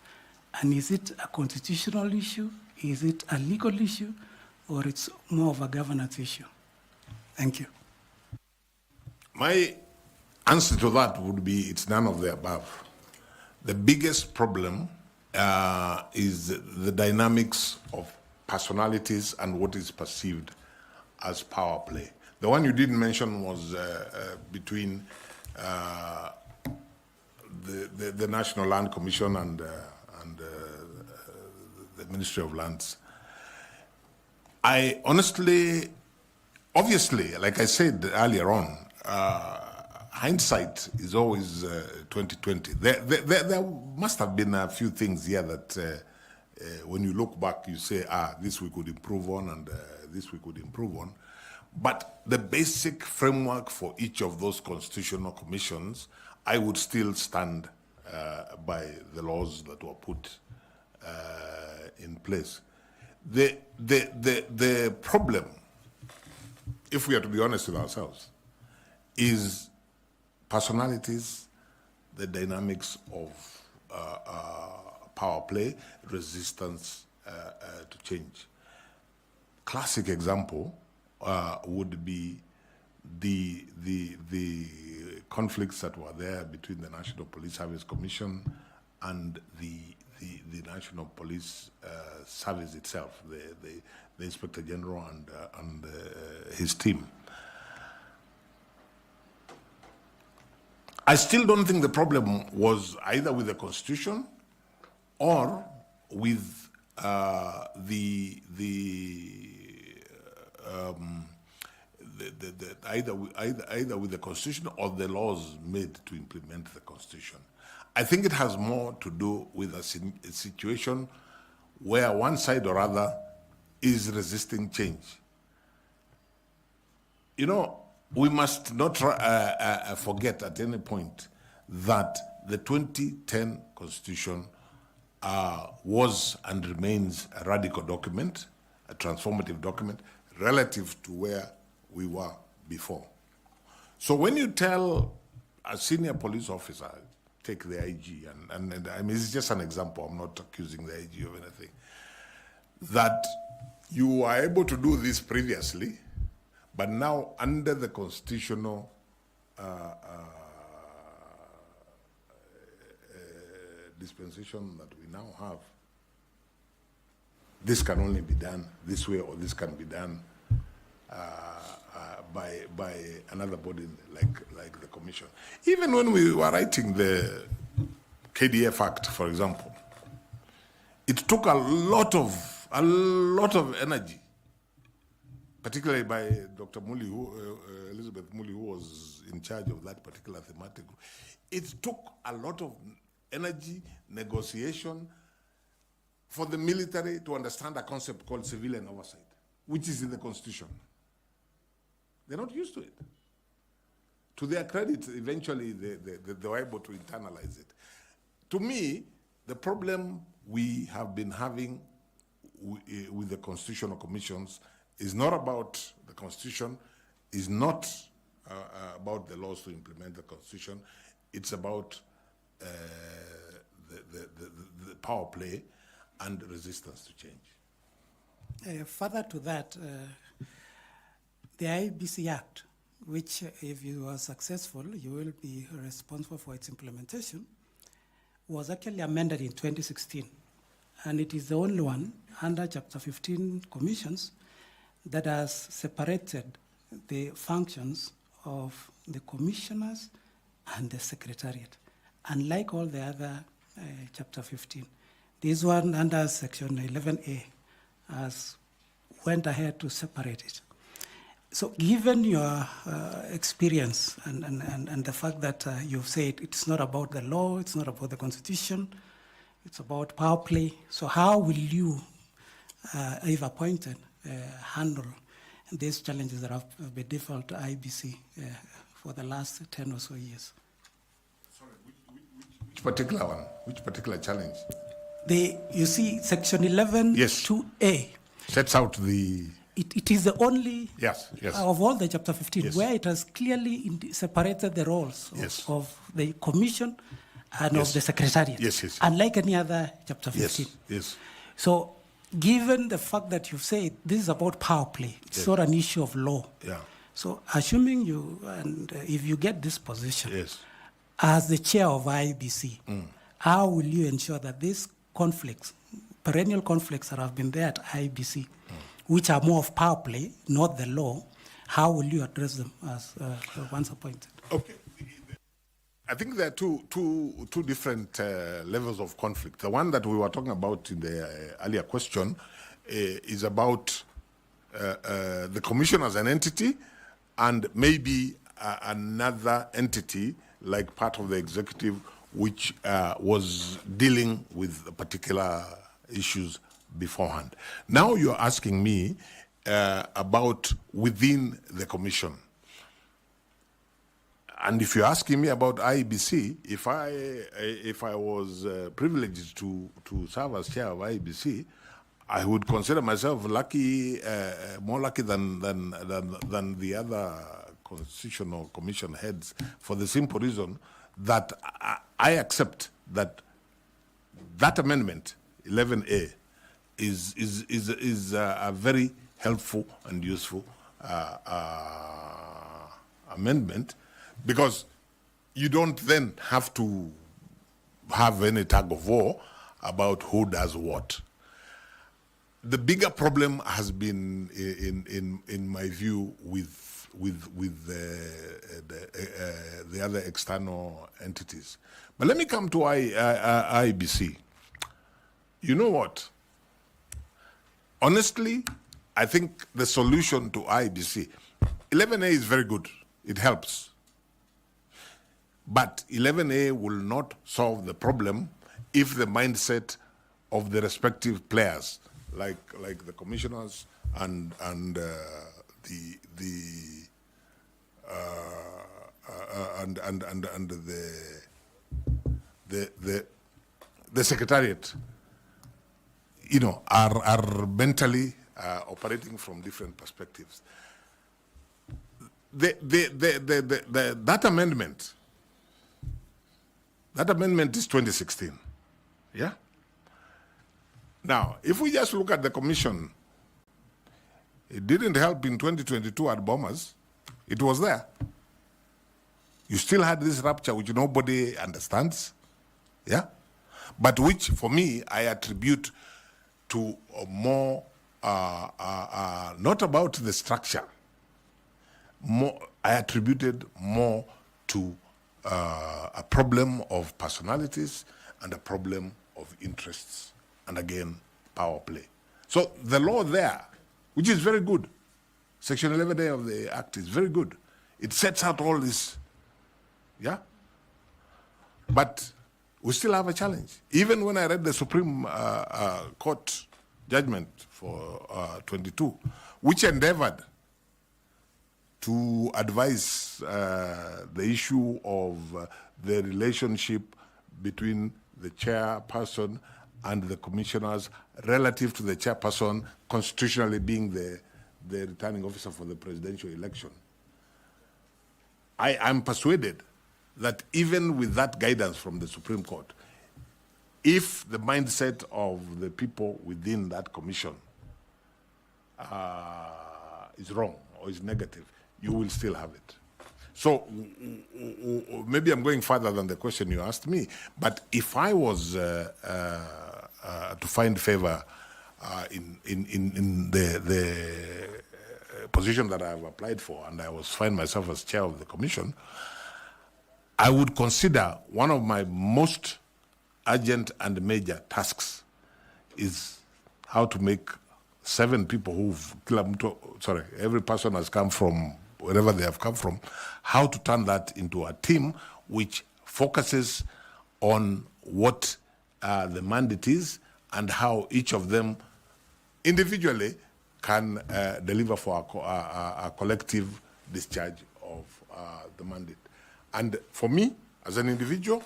And is it a constitutional issue? Is it a legal issue? Or it's more of a governance issue? Thank you. My answer to that would be it's none of the above. The biggest problem is the dynamics of personalities and what is perceived as power play. The one you didn't mention was between the National Land Commission and the Ministry of Lands. I honestly, obviously, like I said earlier on, hindsight is always 2020. There must have been a few things here that when you look back, you say, this we could improve on and this we could improve on. But the basic framework for each of those constitutional commissions, I would still stand by the laws that were put in place. The problem, if we are to be honest with ourselves, is personalities, the dynamics of power play, resistance to change. Classic example would be the conflicts that were there between the National Police Service Commission and the National Police Service itself, the Inspector General and his team. I still don't think the problem was either with the Constitution or with either with the Constitution or the laws made to implement the Constitution. I think it has more to do with a situation where one side or other is resisting change. You know, we must not forget at any point that the 2010 Constitution was and remains a radical document, a transformative document, relative to where we were before. So when you tell a senior police officer, take the IG, and I mean, it's just an example, I'm not accusing the IG of anything, that you were able to do this previously, but now under the constitutional dispensation that we now have, this can only be done this way, or this can be done by another body like the Commission. Even when we were writing the KDF Act, for example, it took a lot of energy, particularly by Dr. Muli, Elizabeth Muli, who was in charge of that particular thematic group. It took a lot of energy, negotiation, for the military to understand a concept called civilian oversight, which is in the Constitution. They're not used to it. To their credit, eventually they were able to internalize it. To me, the problem we have been having with the constitutional commissions is not about the constitution, is not about the laws to implement the constitution. It's about the power play and resistance to change. Further to that, the IEBC Act, which if you are successful, you will be responsible for its implementation, was actually amended in 2016. And it is the only one under Chapter 15 commissions that has separated the functions of the commissioners and the secretariat, unlike all the other Chapter 15. This one under Section 11A has went ahead to separate it. So given your experience and the fact that you've said it's not about the law, it's not about the constitution, it's about power play, so how will you, if appointed, handle these challenges that have been default to IBC for the last 10 or so years? Sorry, which particular one? Which particular challenge? You see, Section 11, yes. 2A. Sets out the... It is the only yes. of all the Chapter 15 yes. where it has clearly separated the roles yes. of the Commission and yes. of the Secretariat, yes. unlike any other Chapter 15. Yes. So, given the fact that you've said this is about power play, it's yes. not an issue of law. Yeah. So, assuming you, and if you get this position, yes. as the chair of IEBC, how will you ensure that these conflicts, perennial conflicts that have been there at IEBC, which are more of power play, not the law, how will you address them as once appointed? Okay. I think there are two different levels of conflict. The one that we were talking about in the earlier question is about the commission as an entity and maybe another entity like part of the executive which was dealing with particular issues beforehand. Now you're asking me about within the commission. And if you're asking me about IEBC, if I was privileged to serve as chair of IEBC, I would consider myself lucky, more lucky than the other constitutional commission heads, for the simple reason that I accept that amendment 11A is a very helpful and useful amendment, because you don't then have to have any tug of war about who does what. The bigger problem has been, in my view, with the other external entities. But let me come to IEBC. You know what? Honestly, I think the solution to IEBC, 11A is very good. It helps. But 11A will not solve the problem if the mindset of the respective players, like the commissioners and the secretariat, you know, are mentally operating from different perspectives. That amendment is 2016. Yeah? Now, if we just look at the commission, it didn't help in 2022 at Bombers. It was there. You still had this rupture which nobody understands. Yeah? But which, for me, I attribute to more, not about the structure. I attributed more to a problem of personalities and a problem of interests, and again, power play. So the law there, which is very good, Section 11A of the Act is very good. It sets out all this, yeah? But we still have a challenge. Even when I read the Supreme Court judgment for 22, which endeavored to advise the issue of the relationship between the chairperson and the commissioners relative to the chairperson constitutionally being the returning officer for the presidential election. I am persuaded that even with that guidance from the Supreme Court, if the mindset of the people within that commission is wrong or is negative, you will still have it. So maybe I'm going further than the question you asked me, but if I was to find favor in the position that I have applied for, and I was find myself as chair of the commission, I would consider one of my most urgent and major tasks is how to make 7 people every person has come from wherever they have come from, how to turn that into a team which focuses on what the mandate is and how each of them individually can deliver for a collective discharge of the mandate. And for me, as an individual,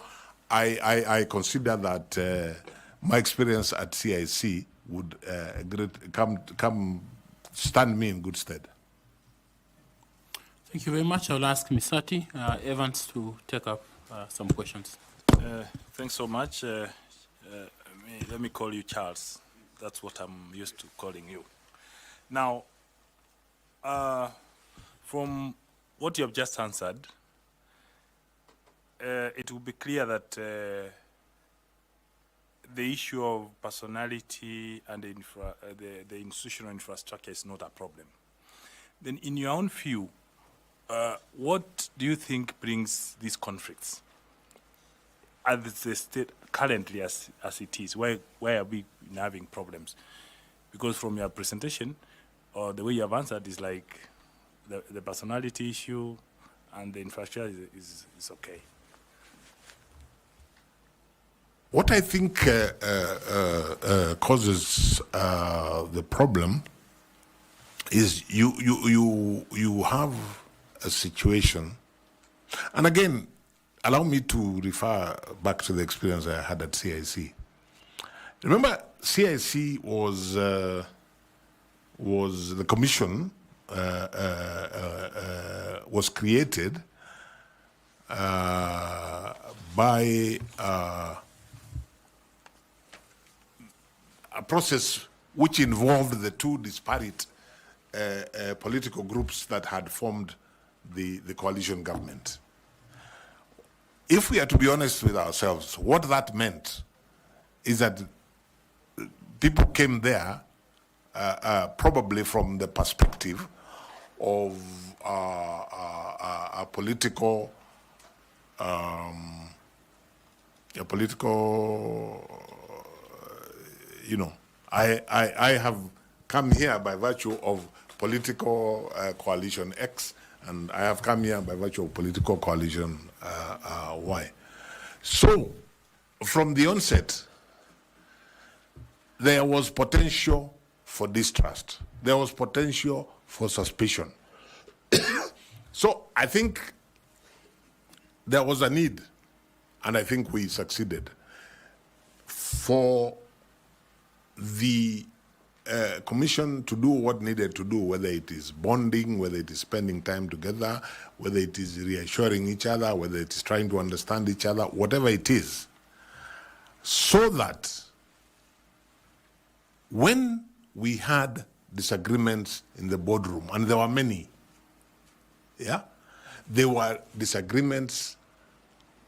I consider that my experience at CIC would come stand me in good stead. Thank you very much. I'll ask Misati Evans to take up some questions. Thanks so much. Let me call you Charles. That's what I'm used to calling you. Now, from what you have just answered, it will be clear that the issue of personality and the institutional infrastructure is not a problem. Then in your own view, what do you think brings these conflicts at the state currently as it is? Why are we having problems? Because from your presentation, or the way you have answered is like the personality issue and the infrastructure is okay. What I think causes the problem is you have a situation, and again, allow me to refer back to the experience I had at CIC. Remember, CIC was the commission was created by a process which involved the 2 disparate political groups that had formed the coalition government. If we are to be honest with ourselves, what that meant is that people came there probably from the perspective of a political I have come here by virtue of political coalition X, and I have come here by virtue of political coalition Y. So, from the onset, there was potential for distrust. There was potential for suspicion. So, I think there was a need, and I think we succeeded, for the commission to do what needed to do, whether it is bonding, whether it is spending time together, whether it is reassuring each other, whether it is trying to understand each other, whatever it is, so that when we had disagreements in the boardroom, and there were many, there were disagreements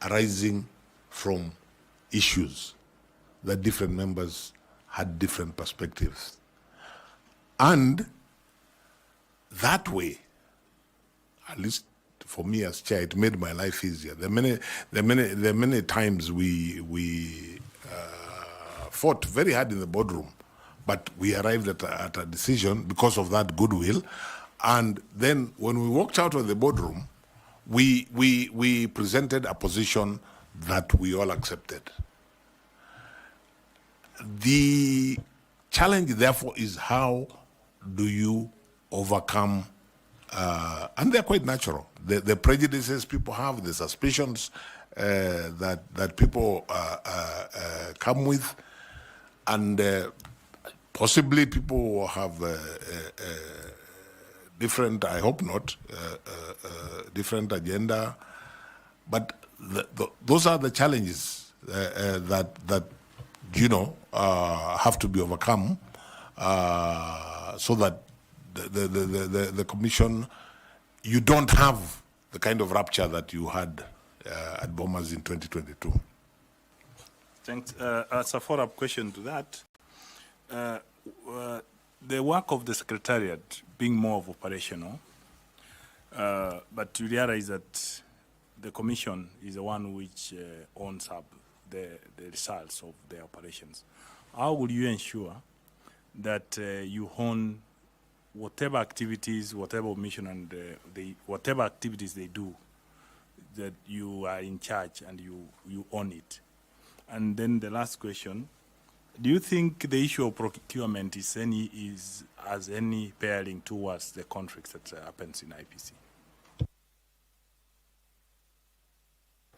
arising from issues that different members had different perspectives. And that way, at least for me as chair, it made my life easier. There are many times we fought very hard in the boardroom, but we arrived at a decision because of that goodwill. And then when we walked out of the boardroom, we presented a position that we all accepted. The challenge, therefore, is how do you overcome, and they're quite natural, the prejudices people have, the suspicions that people come with, And possibly people will have different, I hope not, different agenda. But those are the challenges that have to be overcome so that the commission, you don't have the kind of rupture that you had at Bomas in 2022. Thanks. As a follow-up question to that, the work of the Secretariat being more of operational, but you realize that the Commission is the one which owns up the results of the operations. How will you ensure that you own whatever activities, whatever mission, and whatever activities they do, that you are in charge and you own it? And then the last question, do you think the issue of procurement has any bearing towards the conflicts that happens in IPC?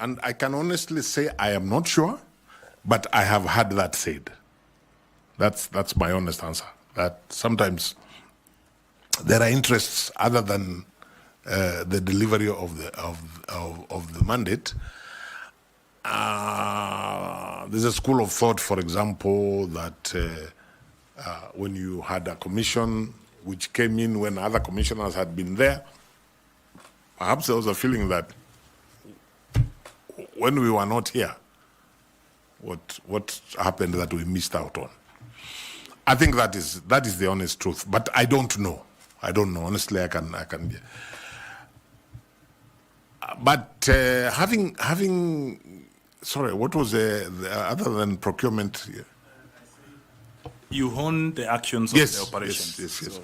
And I can honestly say I am not sure, but I have had that said. That's my honest answer. That sometimes there are interests other than the delivery of the mandate. There's a school of thought, for example, that when you had a commission which came in when other commissioners had been there, perhaps there was a feeling that when we were not here, what happened that we missed out on. I think that is the honest truth, but I don't know. Honestly, I can. But having, sorry, what was the other than procurement? You own the actions of the operation. Yes. So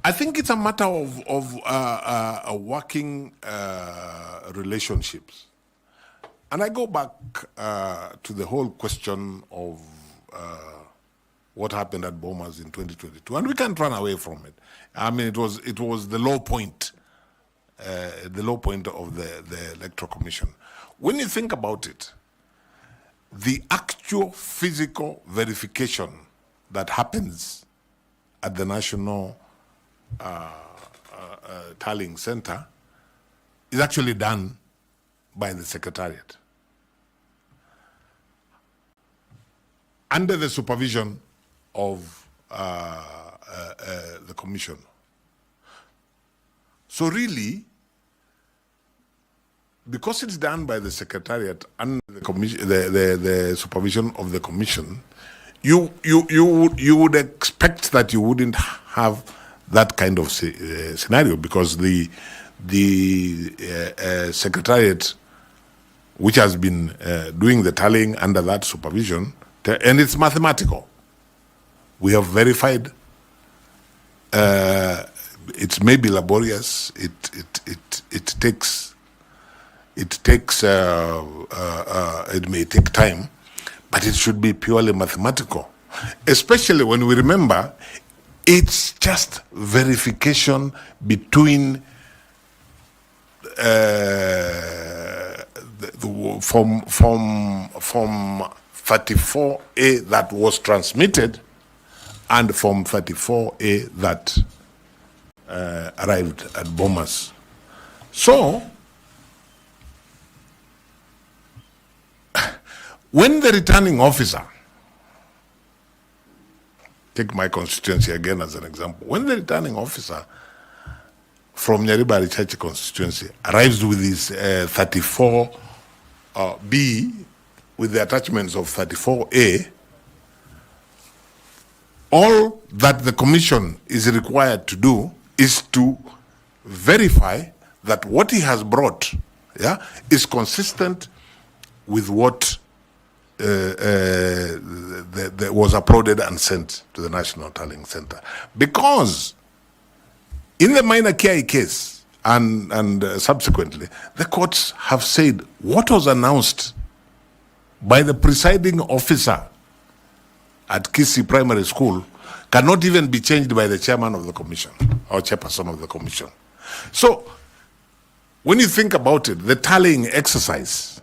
I think it's a matter of working relationships. And I go back to the whole question of what happened at Bomas in 2022, and we can't run away from it. I mean, it was the low point of the Electoral Commission. When you think about it, the actual physical verification that happens at the National Tallying Center is actually done by the Secretariat under the supervision of the Commission. So really, because it's done by the Secretariat and the supervision of the Commission, you would expect that you wouldn't have that kind of scenario, because the Secretariat, which has been doing the tallying under that supervision, and it's mathematical. We have verified. It may be laborious. It may take time, but it should be purely mathematical. Especially when we remember, it's just verification between from 34A that was transmitted and from 34A that arrived at Bomas. So, when the returning officer, take my constituency again as an example, when the returning officer from Nyaribari Church constituency arrives with his 34B with the attachments of 34A, all that the Commission is required to do is to verify that what he has brought is consistent with what was uploaded and sent to the National Tallying Center. Because in the minor KI case and subsequently, the courts have said what was announced by the presiding officer at Kisi Primary School cannot even be changed by the chairman of the commission or chairperson of the commission. So, when you think about it, the tallying exercise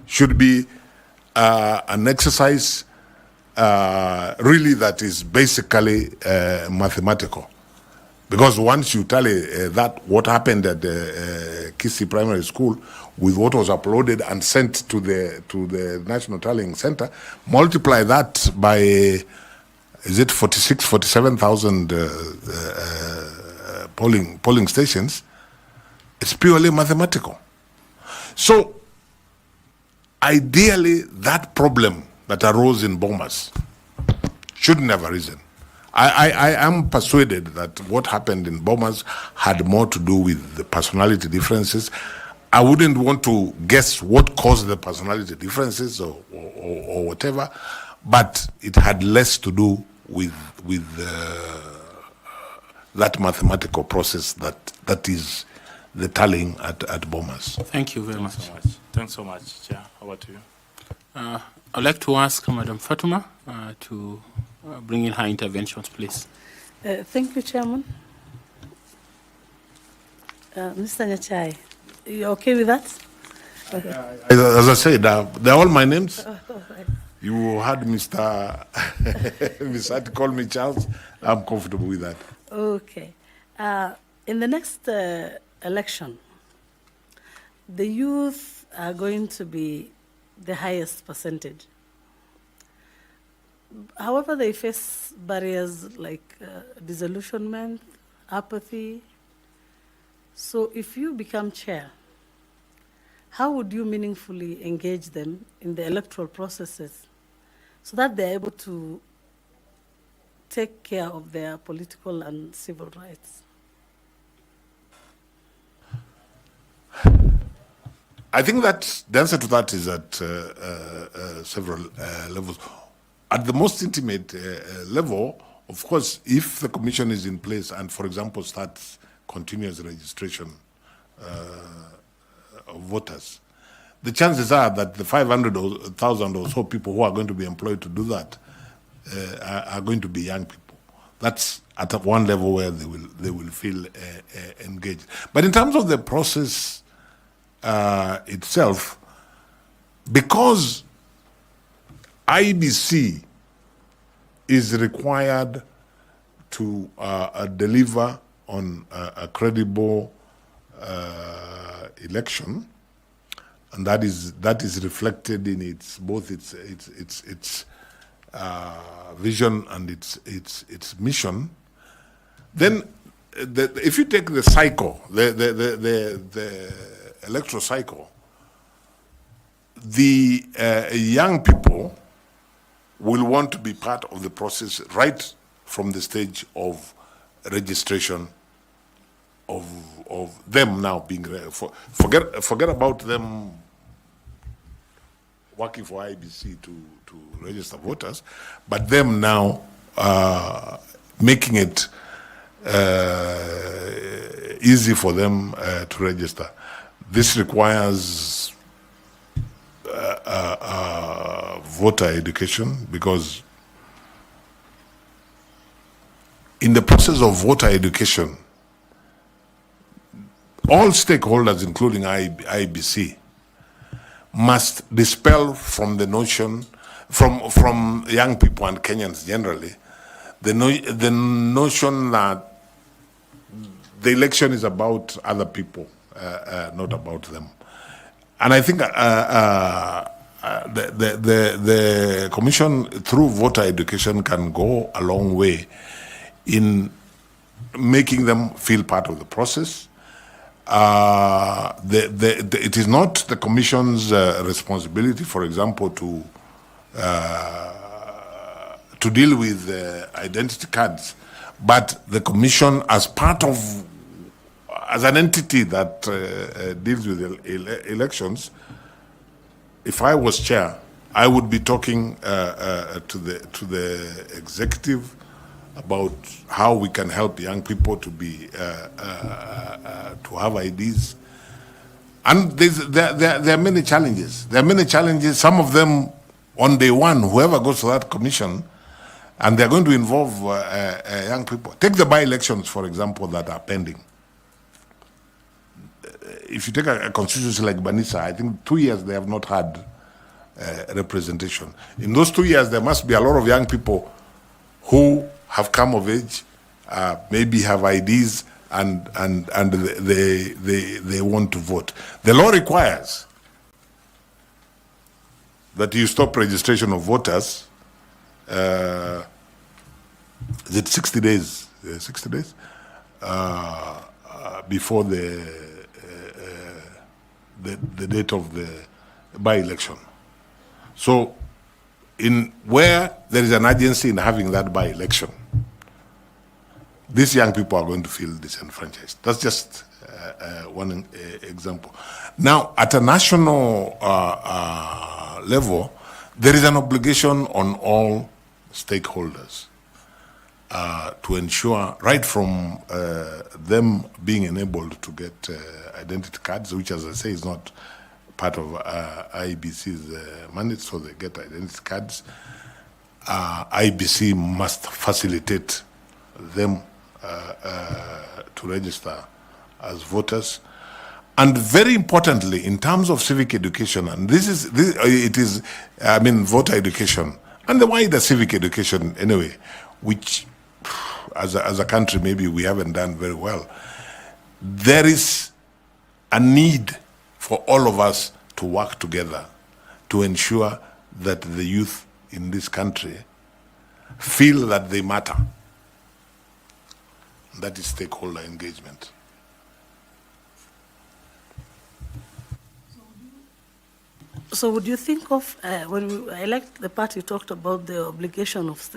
should be an exercise really that is basically mathematical. Because once you tally that, what happened at the Kisii Primary School with what was uploaded and sent to the National Tallying Center, multiply that by, is it 47,000 polling stations, it's purely mathematical. So, ideally, that problem that arose in Bomas shouldn't have arisen. I am persuaded that what happened in Bomas had more to do with the personality differences. I wouldn't want to guess what caused the personality differences or whatever, but it had less to do with that mathematical process that is the tallying at Bomas. Thank you very much. Thanks so much, Chair. How about you? I'd like to ask Madam Fatuma to bring in her interventions, please. Thank you, Chairman. Mr. Nyachae, you okay with that? Okay. As I said, they're all my names. You had Mr. Mr. call me Charles. I'm comfortable with that. Okay. In the next election, the youth are going to be the highest percentage. However, they face barriers like disillusionment, apathy. So if you become chair, how would you meaningfully engage them in the electoral processes so that they're able to take care of their political and civil rights? I think that the answer to that is at several levels. At the most intimate level, of course, if the commission is in place and, for example, starts continuous registration of voters, the chances are that the 500,000 or so people who are going to be employed to do that are going to be young people. That's at one level where they will feel engaged. But in terms of the process itself, because Iebc is required to deliver on a credible election, and that is reflected in both its vision and its mission. Then, if you take the cycle, the electoral cycle, the young people will want to be part of the process right from the stage of registration of them now being forget about them working for Iebc to register voters, but them now making it easy for them to register. This requires voter education, because in the process of voter education, all stakeholders, including Iebc, must dispel from the notion, from young people and Kenyans generally, the notion that the election is about other people, not about them. And I think the commission, through voter education, can go a long way in making them feel part of the process. It is not the commission's responsibility, for example, to deal with identity cards, but the commission, as an entity that deals with elections, if I was chair, I would be talking to the executive about how we can help young people to be to have IDs. And there are many challenges. There are many challenges. Some of them on day one, whoever goes to that commission, and they're going to involve young people. Take the by-elections, for example, that are pending. If you take a constituency like Banisa, I think 2 years they have not had representation. In those 2 years, there must be a lot of young people who have come of age, maybe have IDs, and they want to vote. The law requires that you stop registration of voters. Is it 60 days? 60 days before the date of the by-election. So, in where there is an urgency in having that by-election, these young people are going to feel disenfranchised. That's just one example. Now, at a national level, there is an obligation on all stakeholders to ensure, right from them being enabled to get identity cards, which, as I say, is not part of IEBC's mandate, so they get identity cards. IEBC must facilitate them to register as voters. And very importantly, in terms of civic education, and voter education, and the wider civic education anyway, which as a country maybe we haven't done very well, there is a need for all of us to work together to ensure that the youth in this country feel that they matter. That is stakeholder engagement. So would you think of, I liked the part you talked about the obligation of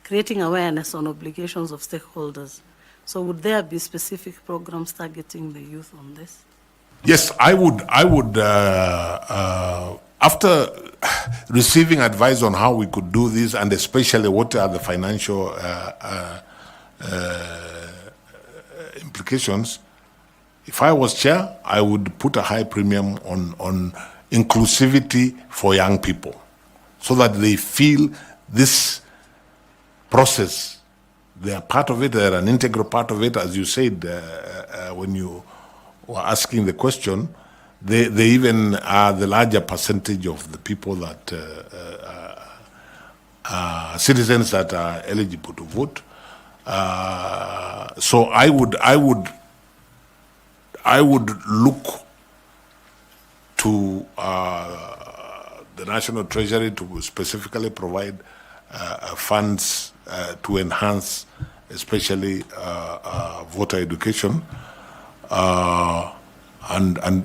creating awareness on obligations of stakeholders. So would there be specific programs targeting the youth on this? Yes, I would, after receiving advice on how we could do this, and especially what are the financial implications, if I was chair, I would put a high premium on inclusivity for young people, so that they feel this process, they are part of it, they are an integral part of it. As you said when you were asking the question, they even are the larger percentage of the people that citizens that are eligible to vote. So I would look to the National Treasury to specifically provide funds to enhance, especially voter education, and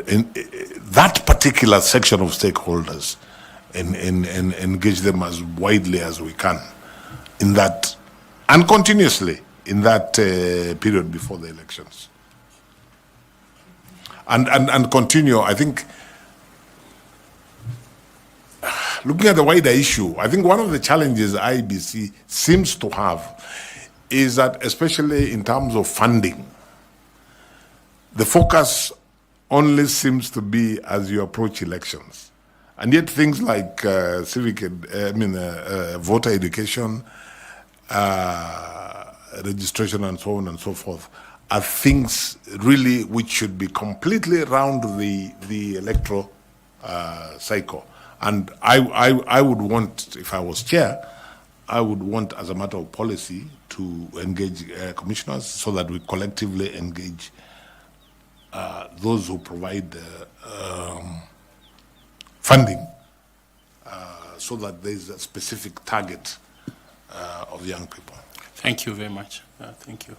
in that particular section of stakeholders, and engage them as widely as we can in that, and continuously in that period before the elections. And continue, I think, looking at the wider issue, I think one of the challenges IEBC seems to have is that, especially in terms of funding, the focus only seems to be as you approach elections. And yet things like voter education, registration and so on and so forth are things really which should be completely around the electoral cycle. And I would want, if I was chair, I would want, as a matter of policy, to engage commissioners so that we collectively engage those who provide funding, so that there is a specific target of young people. Thank you very much. Thank you.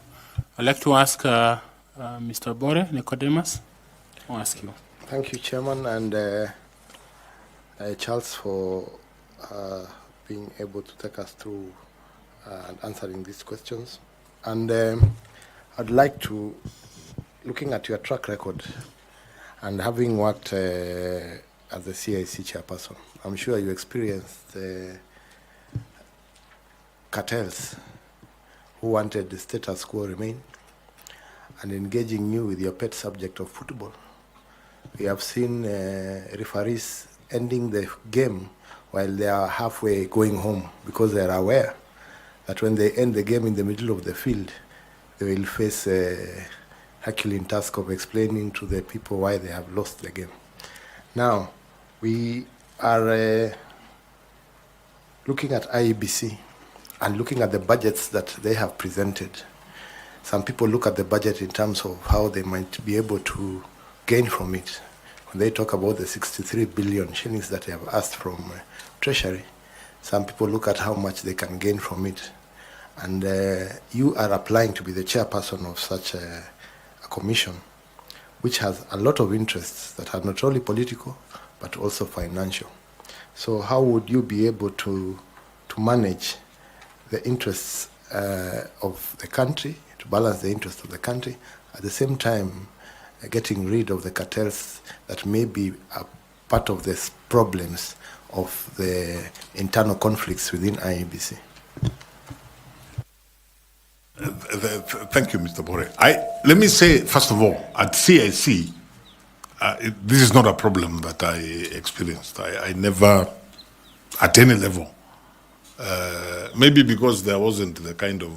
I'd like to ask Mr. Bore Nicodemus. I'll ask you. Thank you, Chairman, and Charles, for being able to take us through and answering these questions. And I'd like to, looking at your track record and having worked as the CIC chairperson, I'm sure you experienced cartels who wanted the status quo remain and engaging you with your pet subject of football. We have seen referees ending the game while they are halfway going home because they are aware that when they end the game in the middle of the field, they will face a Herculean task of explaining to the people why they have lost the game. Now, we are looking at Iebc and looking at the budgets that they have presented, some people look at the budget in terms of how they might be able to gain from it. When they talk about the 63 billion shillings that they have asked from Treasury, some people look at how much they can gain from it. And you are applying to be the chairperson of such a commission, which has a lot of interests that are not only political, but also financial. So how would you be able to manage the interests of the country, to balance the interests of the country, at the same time getting rid of the cartels that may be a part of the problems of the internal conflicts within IEBC? Thank you, Mr. Bore. Let me say, first of all, at CIC, this is not a problem that I experienced. I never, at any level, maybe because there wasn't the kind of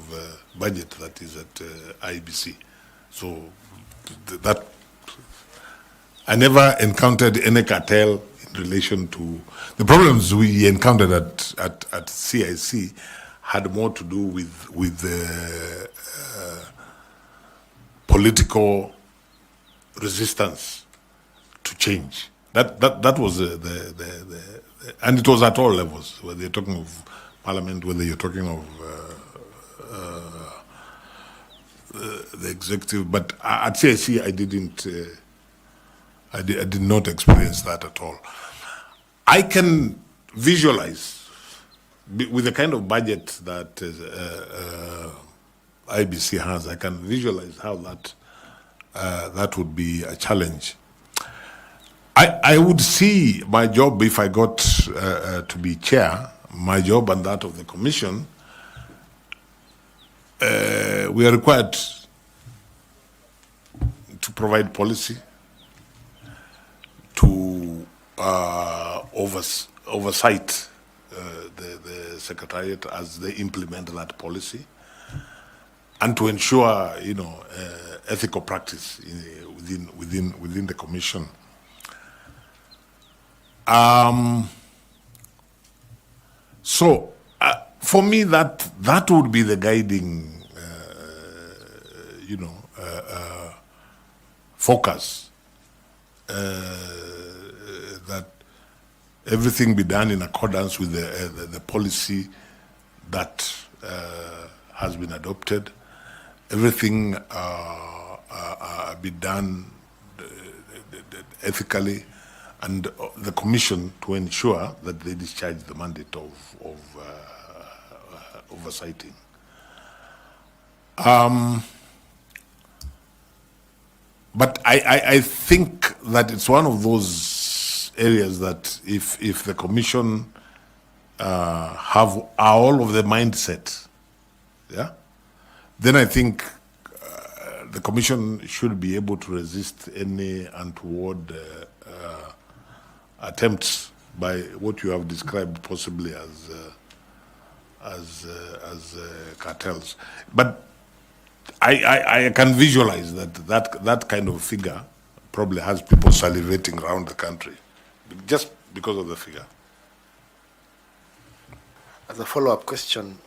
budget that is at IBC. So that I never encountered any cartel in relation to the problems we encountered at CIC had more to do with political resistance to change. That was and it was at all levels, whether you're talking of parliament, whether you're talking of the executive. But at CIC, I did not experience that at all. I can visualize, with the kind of budget that IBC has, I can visualize how that would be a challenge. I would see my job, if I got to be chair, my job and that of the commission, we are required to provide policy, to oversight the Secretariat as they implement that policy, and to ensure, ethical practice within the commission. So, for me, that would be the guiding, focus. That everything be done in accordance with the policy that has been adopted. Everything be done ethically, and the commission to ensure that they discharge the mandate of oversighting. But I think that it's one of those areas that if the commission are all of the mindset, then I think the commission should be able to resist any untoward attempts by what you have described possibly as cartels. But I can visualize that kind of figure probably has people salivating around the country just because of the figure. As a follow-up question,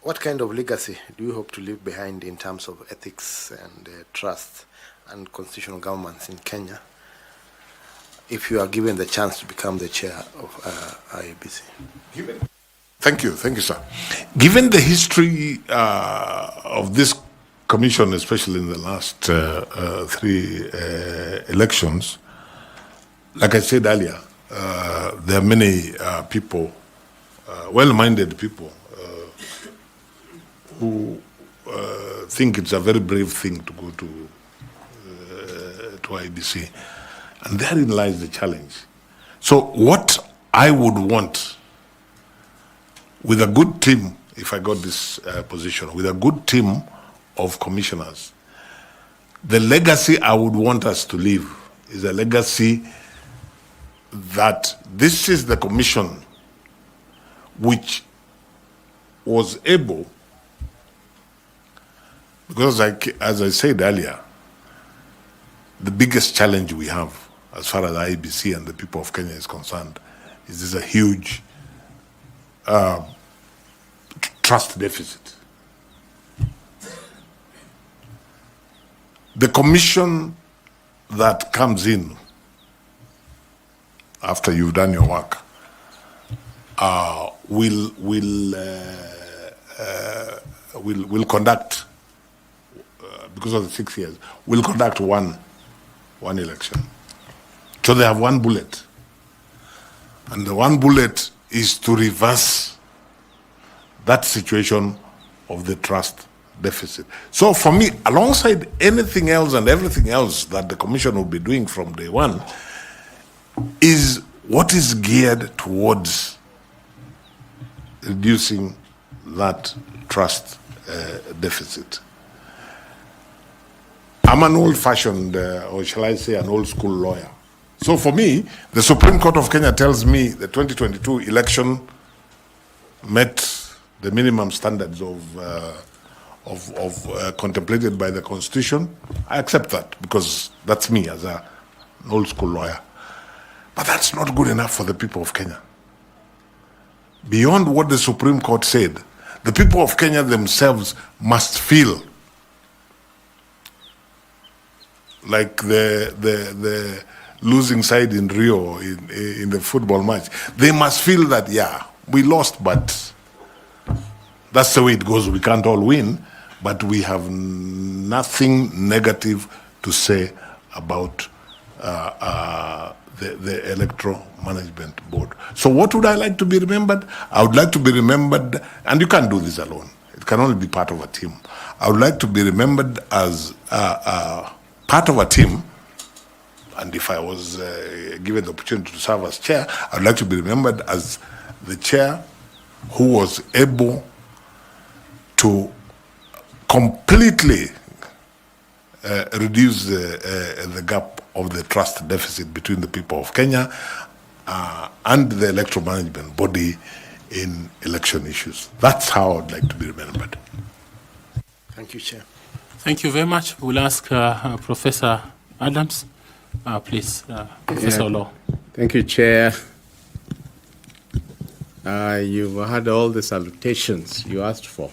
what kind of legacy do you hope to leave behind in terms of ethics and trust and constitutional governance in Kenya if you are given the chance to become the chair of IEBC? Thank you, sir. Given the history of this commission, especially in the last 3 elections, like I said earlier, there are many people, well-minded people, who think it's a very brave thing to go to IBC. And therein lies the challenge. So what I would want with a good team, if I got this position, with a good team of commissioners, the legacy I would want us to leave is a legacy that this is the commission which was able, because as I said earlier, the biggest challenge we have as far as IEBC and the people of Kenya is concerned, is this a huge trust deficit. The commission that comes in after you've done your work will conduct, because of the 6 years, will conduct one election. So they have one bullet. And the one bullet is to reverse that situation of the trust deficit. So for me, alongside anything else and everything else that the commission will be doing from day one, is what is geared towards reducing that trust deficit. I'm an old-fashioned, or shall I say an old-school lawyer. So for me, the Supreme Court of Kenya tells me the 2022 election met the minimum standards of contemplated by the Constitution. I accept that because that's me as an old-school lawyer. But that's not good enough for the people of Kenya. Beyond what the Supreme Court said, the people of Kenya themselves must feel like the losing side in Rio in the football match. They must feel that, yeah, we lost, but that's the way it goes. We can't all win, but we have nothing negative to say about the Electoral Management Board. So what would I like to be remembered? I would like to be remembered, and you can't do this alone. It can only be part of a team. I would like to be remembered as part of a team, and if I was given the opportunity to serve as chair, I would like to be remembered as the chair who was able to completely reduce the gap of the trust deficit between the people of Kenya and the electoral management body in election issues. That's how I'd like to be remembered. Thank you, Chair. Thank you very much. We'll ask Professor Adams, please, Professor Law. Thank you, Chair. You've had all the salutations you asked for.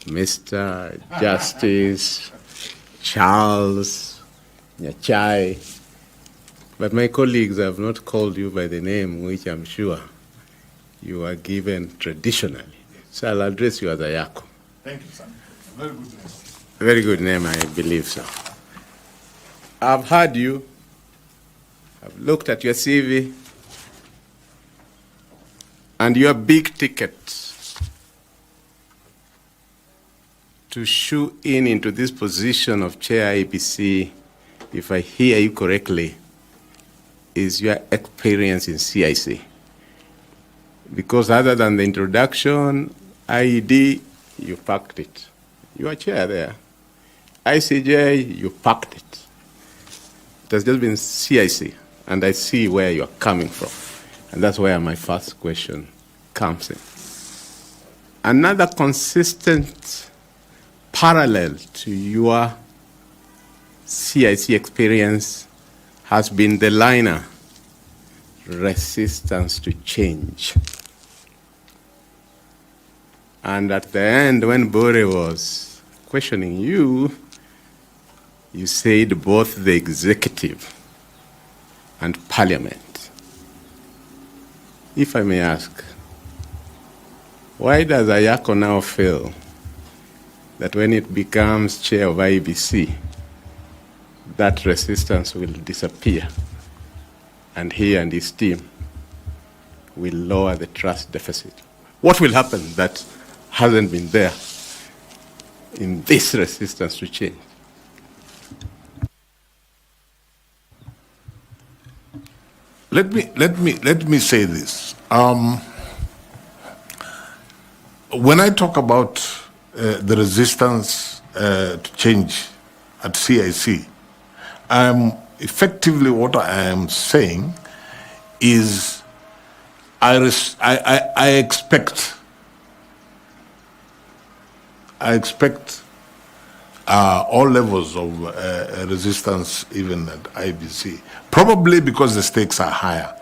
Mr. Justice, Charles, Nyachae. But my colleagues have not called you by the name which I'm sure you are given traditionally. So I'll address you as Ayako. Thank you, sir. Very good name. Very good name, I believe so. I've heard you. I've looked at your CV. And your big ticket to shoe in into this position of Chair IEBC, if I hear you correctly, is your experience in CIC. Because other than the introduction, IED, you packed it. You are chair there. ICJ, you packed it. It has just been CIC, and I see where you are coming from. And that's where my first question comes in. Another consistent parallel to your CIC experience has been the liner, resistance to change. And at the end, when Bore was questioning you, you said both the executive and parliament. If I may ask, why does Ayako now feel that when it becomes chair of IEBC, that resistance will disappear and he and his team will lower the trust deficit? What will happen that hasn't been there in this resistance to change? Let me say this. When I talk about the resistance to change at CIC, effectively what I am saying is I expect all levels of resistance, even at IBC, probably because the stakes are higher.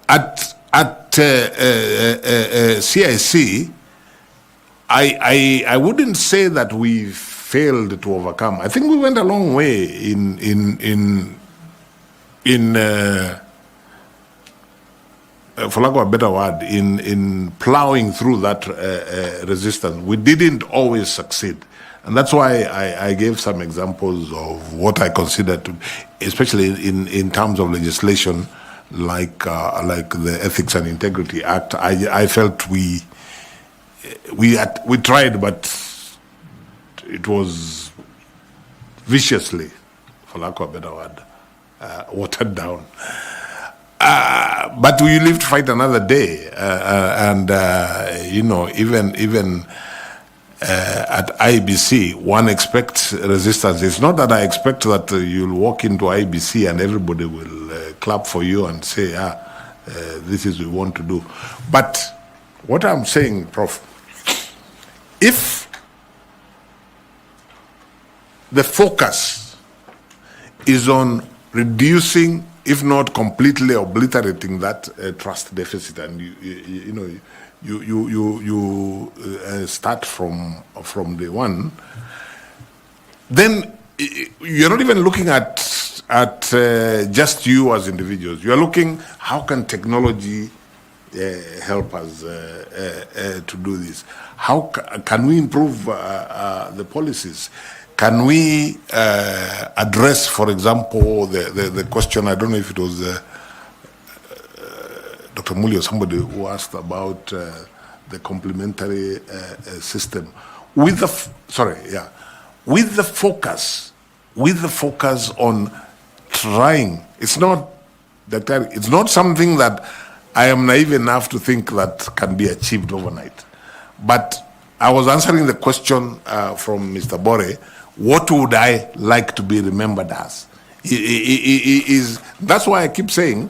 At CIC, I wouldn't say that we failed to overcome. I think we went a long way in for lack of a better word, in plowing through that resistance. We didn't always succeed. And that's why I gave some examples of what I consider to, especially in terms of legislation, like the Ethics and Integrity Act. I felt we tried, but it was viciously, for lack of a better word, watered down. But we live to fight another day, and you know, even at IBC, one expects resistance. It's not that I expect that you'll walk into IBC and everybody will clap for you and say, this is what we want to do. But what I'm saying, Prof, if the focus is on reducing, if not completely obliterating that trust deficit, and you start from day one, then you're not even looking at just you as individuals. You're looking, how can technology help us to do this? How can we improve the policies? Can we address, for example, the question, I don't know if it was Dr. Muli or somebody who asked about the complementary system. With the focus on trying. It's not something that I am naive enough to think that can be achieved overnight. But I was answering the question from Mr. Bore, what would I like to be remembered as? That's why I keep saying,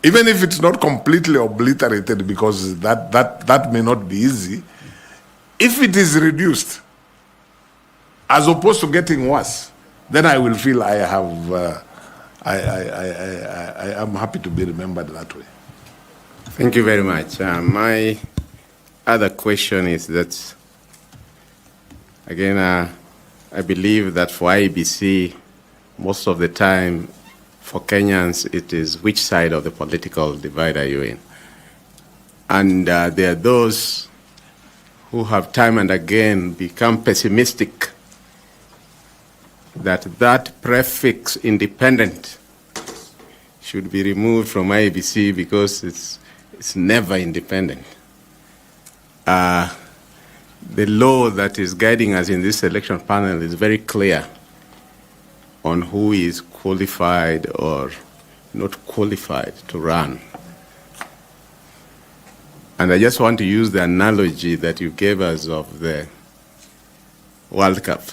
even if it's not completely obliterated, because that may not be easy, if it is reduced, as opposed to getting worse, then I will feel I am happy to be remembered that way. Thank you very much. My other question is that, again, I believe that for IEBC, most of the time, for Kenyans, it is which side of the political divide are you in? And there are those who have time and again become pessimistic that prefix independent should be removed from IEBC because it's never independent. The law that is guiding us in this election panel is very clear on who is qualified or not qualified to run. And I just want to use the analogy that you gave us of the World Cup.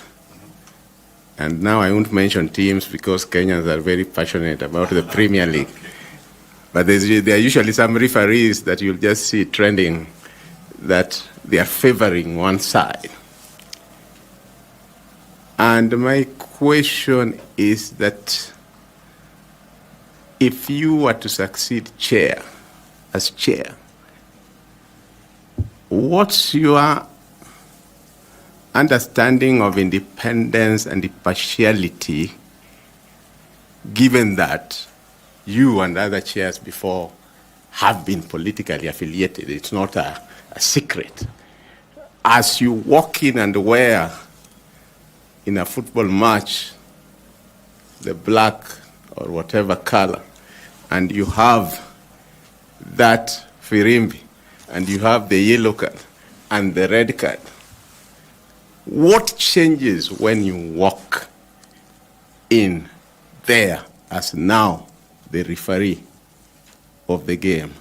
And now I won't mention teams because Kenyans are very passionate about the Premier League. But there are usually some referees that you'll just see trending that they are favoring one side. And my question is that if you were to succeed as chair, what's your understanding of independence and impartiality, given that you and other chairs before have been politically affiliated? It's not a secret. As you walk in and wear in a football match the black or whatever color, and you have that firimbi, and you have the yellow card and the red card, what changes when you walk in there as now the referee of the game?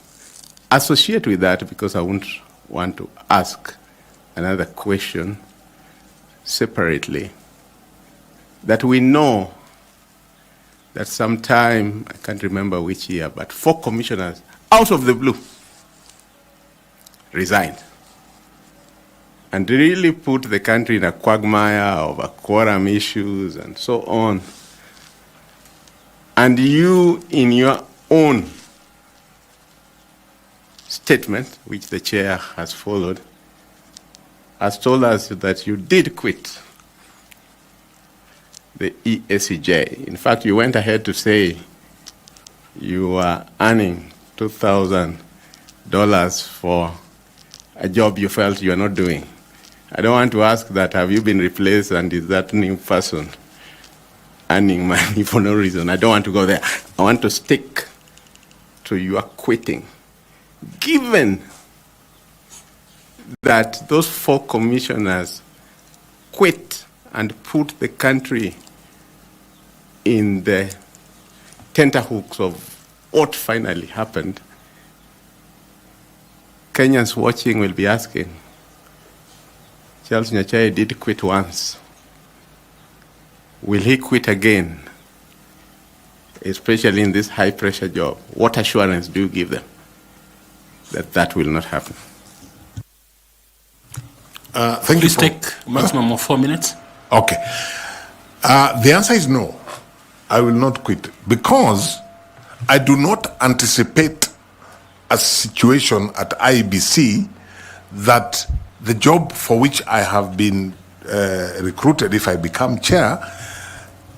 Associate with that, because I won't want to ask another question separately, that we know that sometime, I can't remember which year, but 4 commissioners out of the blue resigned. and really put the country in a quagmire over quorum issues and so on. And you, in your own statement, which the chair has followed, has told us that you did quit the ESCJ. In fact, you went ahead to say you were earning $2,000 for a job you felt you are not doing. I don't want to ask that, have you been replaced and is that new person earning money for no reason? I don't want to go there. I want to stick to your quitting. Given that those 4 commissioners quit and put the country in the tenterhooks of what finally happened, Kenyans watching will be asking, Charles Nyachae did quit once. Will he quit again? Especially in this high-pressure job. What assurance do you give them that that will not happen? Thank Please you. take maximum of 4 minutes. Okay. The answer is no. I will not quit because I do not anticipate a situation at IEBC that the job for which I have been recruited, if I become chair,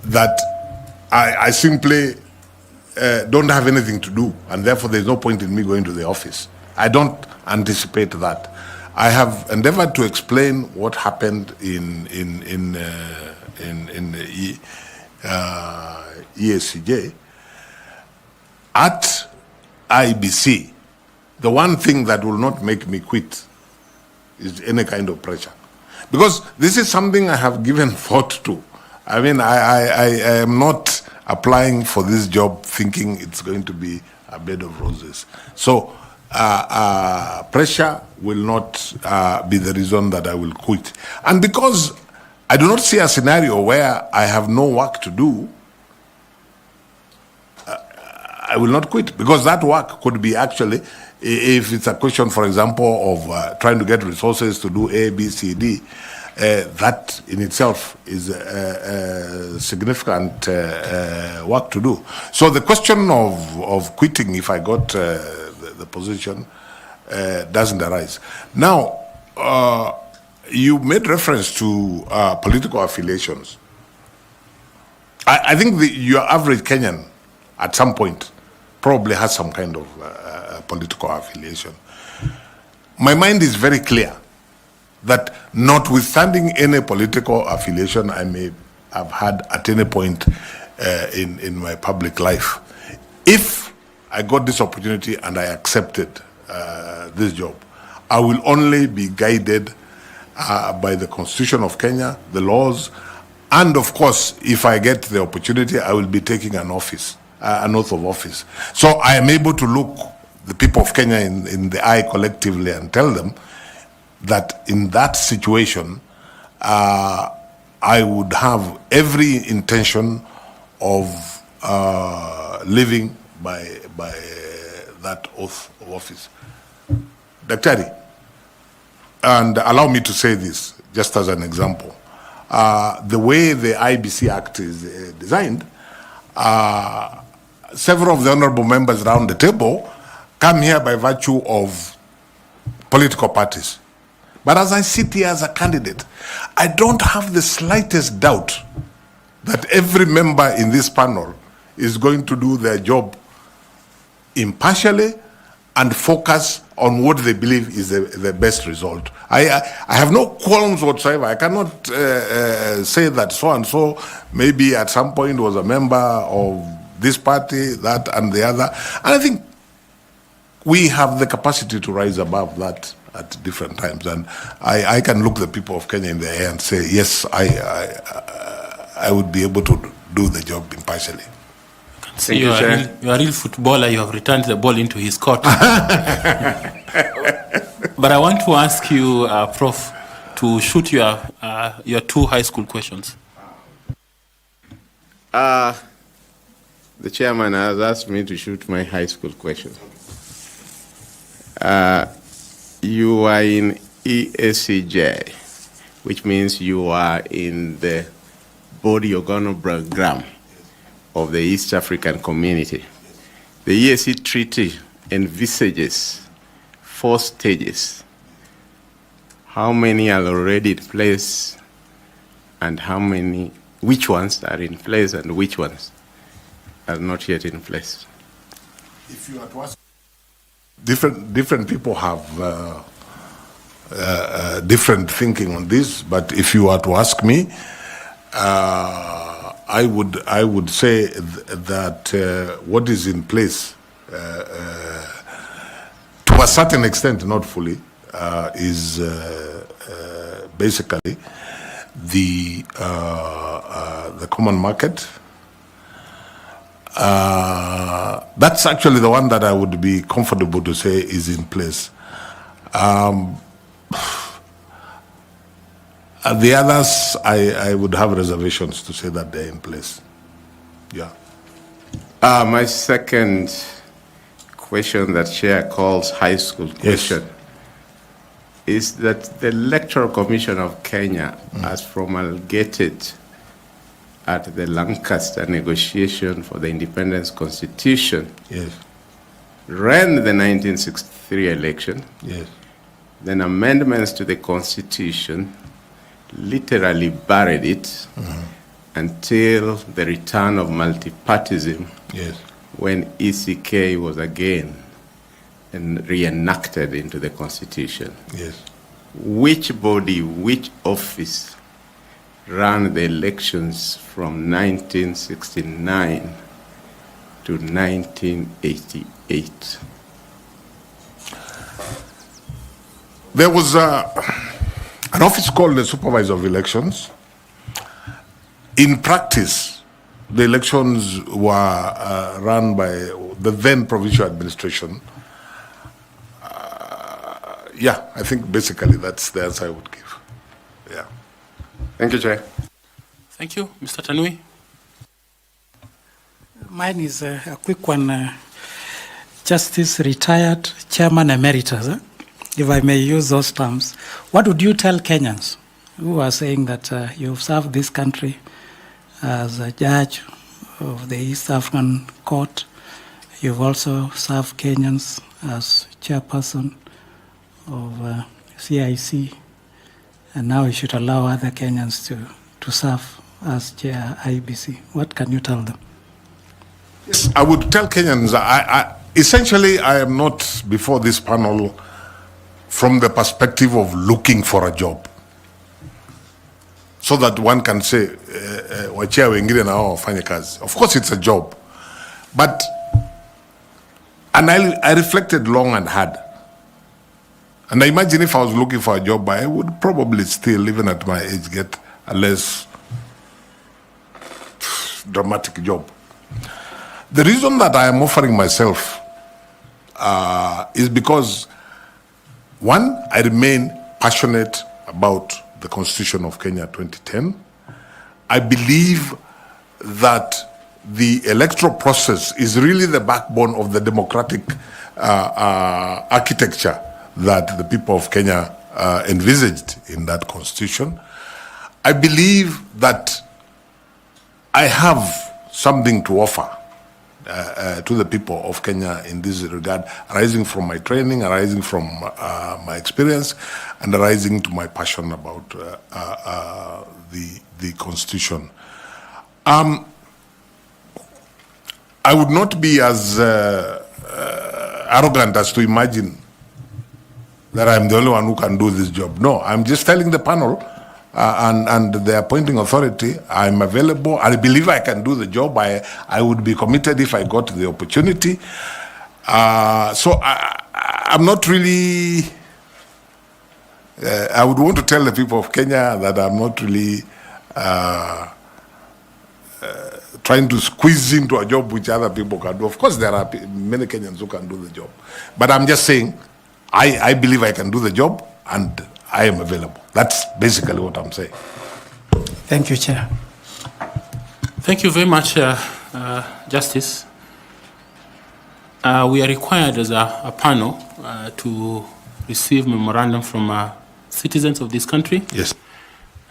that I simply don't have anything to do, and therefore there's no point in me going to the office. I don't anticipate that. I have endeavored to explain what happened in the ESCJ. At IBC, the one thing that will not make me quit is any kind of pressure. Because this is something I have given thought to. I mean, I am not applying for this job thinking it's going to be a bed of roses. So pressure will not be the reason that I will quit. And because I do not see a scenario where I have no work to do, I will not quit, because that work could be actually, if it's a question, for example, of trying to get resources to do A, B, C, D, that in itself is significant work to do. So the question of quitting, if I got the position, doesn't arise. Now, you made reference to political affiliations. I think your average Kenyan, at some point, probably has some kind of political affiliation. My mind is very clear that notwithstanding any political affiliation I may have had at any point in my public life, if I got this opportunity and I accepted this job, I will only be guided by the Constitution of Kenya, the laws, and of course, if I get the opportunity, I will be taking an office, an oath of office. So I am able to look the people of Kenya in the eye collectively and tell them that in that situation, I would have every intention of living by that oath of office. Daktari, and allow me to say this just as an example. The way the IBC Act is designed, several of the honorable members around the table come here by virtue of political parties. But as I sit here as a candidate, I don't have the slightest doubt that every member in this panel is going to do their job impartially and focus on what they believe is the best result. I have no qualms whatsoever. I cannot say that so-and-so maybe at some point was a member of this party, that and the other. And I think we have the capacity to rise above that at different times. And I can look the people of Kenya in the eye and say, yes, I would be able to do the job impartially. So you are a real footballer. You have returned the ball into his court. But I want to ask you, Prof, to shoot your 2 high school questions. The chairman has asked me to shoot my high school question. You are in EACJ, which means you are in the body organogram of the East African community. The EAC Treaty envisages 4 stages. How many are already in place, and which ones are in place and which ones are not yet in place? If you are to ask, different people have different thinking on this, but if you are to ask me, I would say that what is in place, to a certain extent, not fully, is basically the common market. That's actually the one that I would be comfortable to say is in place. The others, I would have reservations to say that they're in place. Yeah. My second question that Chair calls high school question is that the Electoral Commission of Kenya has promulgated at the Lancaster negotiation for the Independence Constitution, ran the 1963 election, then amendments to the Constitution literally buried it until the return of multipartism, when ECK was again reenacted into the Constitution. Which body, which office ran the elections from 1969 to 1988? There was an office called the Supervisor of Elections. In practice, the elections were run by the then provincial administration. I think basically that's the answer I would give. Yeah. Thank you, Chair. Thank you. Mr. Tanui? Mine is a quick one. Justice retired Chairman Emeritus, if I may use those terms. What would you tell Kenyans who are saying that you've served this country as a judge of the East African Court? You've also served Kenyans as chairperson of CIC, and now you should allow other Kenyans to serve as chair IEBC. What can you tell them? Yes, I would tell Kenyans, essentially I am not before this panel from the perspective of looking for a job, so that one can say, wachia wengine na wao wafanye kazi. Of course it's a job, but, and I reflected long and hard. And I imagine if I was looking for a job, I would probably still, even at my age, get a less dramatic job. The reason that I am offering myself is because, one, I remain passionate about the Constitution of Kenya 2010. I believe that the electoral process is really the backbone of the democratic architecture that the people of Kenya envisaged in that constitution. I believe that I have something to offer to the people of Kenya in this regard, arising from my training, arising from my experience, and arising to my passion about the constitution. I would not be as arrogant as to imagine that I'm the only one who can do this job. No, I'm just telling the panel and the appointing authority, I'm available. I believe I can do the job. I would be committed if I got the opportunity. So I'm not really, I would want to tell the people of Kenya that I'm not really trying to squeeze into a job which other people can do. Of course, there are many Kenyans who can do the job. But I'm just saying, I believe I can do the job and I am available. That's basically what I'm saying. Thank you, Chair. Thank you very much, Justice. We are required as a panel to receive memorandum from citizens of this country. Yes.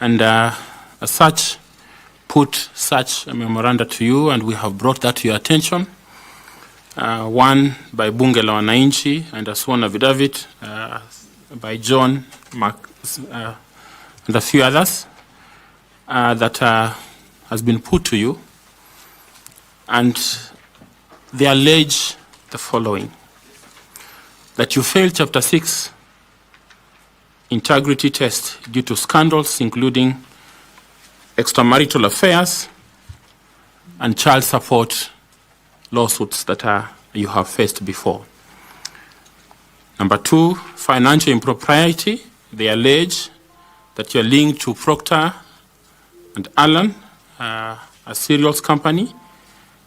And as such, put such a memoranda to you, and we have brought that to your attention. One by Bunge la Wananchi and a sworn affidavit by John Mark, and a few others that has been put to you. And they allege the following: that you failed Chapter 6 integrity test due to scandals including extramarital affairs and child support lawsuits that you have faced before. Number 2, financial impropriety. They allege that you are linked to Procter and Allen, a cereals company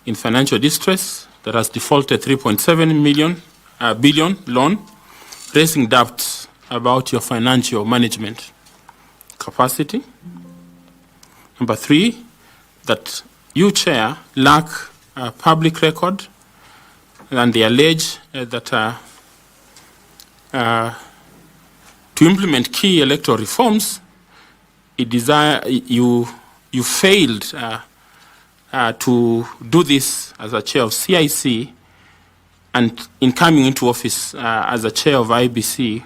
in financial distress that has defaulted 3.7 billion loan, raising doubts about your financial management capacity. Number 3, that you, Chair, lack a public record, and they allege that to implement key electoral reforms, you failed to do this as a chair of CIC, and in coming into office as a chair of IEBC,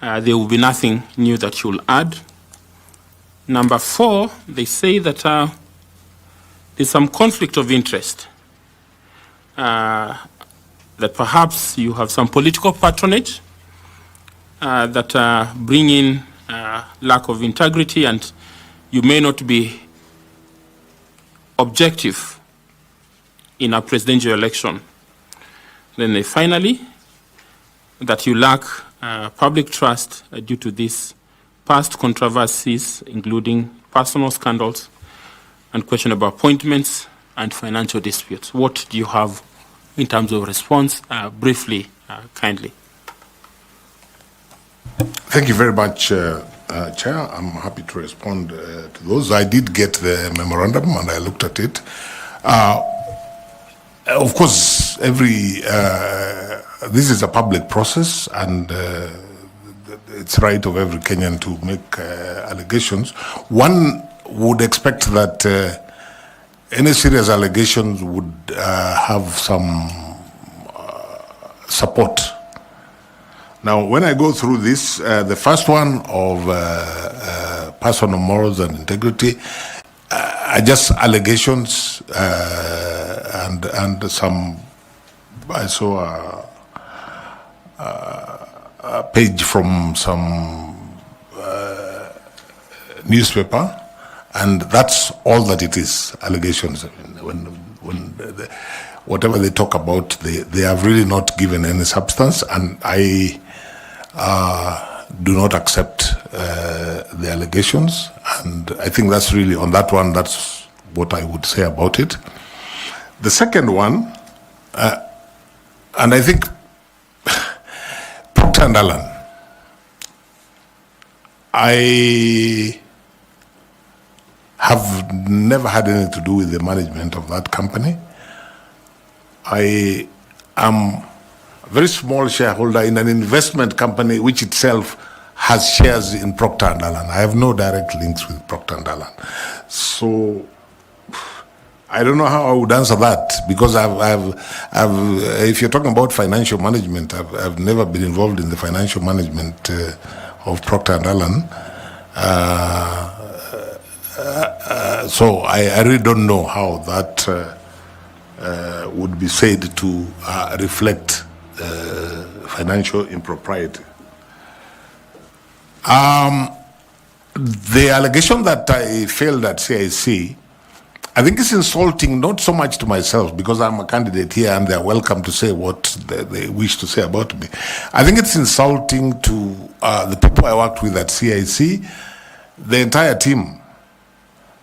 there will be nothing new that you'll add. Number 4, they say that there's some conflict of interest, that perhaps you have some political patronage that bring in lack of integrity, and you may not be objective in a presidential election. Then finally, that you lack public trust due to these past controversies, including personal scandals and questionable appointments and financial disputes. What do you have in terms of response? Briefly, kindly. Thank you very much, Chair. I'm happy to respond to those. I did get the memorandum and I looked at it. Of course, this is a public process, and it's right of every Kenyan to make allegations. One would expect that any serious allegations would have some support. Now, when I go through this, the first one of personal morals and integrity are just allegations, and some. I saw a page from some newspaper, and that's all that it is, allegations. Whatever they talk about, they have really not given any substance, and I do not accept the allegations, and I think that's really, on that one, that's what I would say about it. The second one, and I think Procter and Allen, I have never had anything to do with the management of that company. I am a very small shareholder in an investment company which itself has shares in Procter and Allen. I have no direct links with Procter and Allen. So I don't know how I would answer that, because if you're talking about financial management, I've never been involved in the financial management of Procter and Allen. So I really don't know how that would be said to reflect financial impropriety. The allegation that I failed at CIC, I think it's insulting, not so much to myself, because I'm a candidate here and they're welcome to say what they wish to say about me. I think it's insulting to the people I worked with at CIC, the entire team,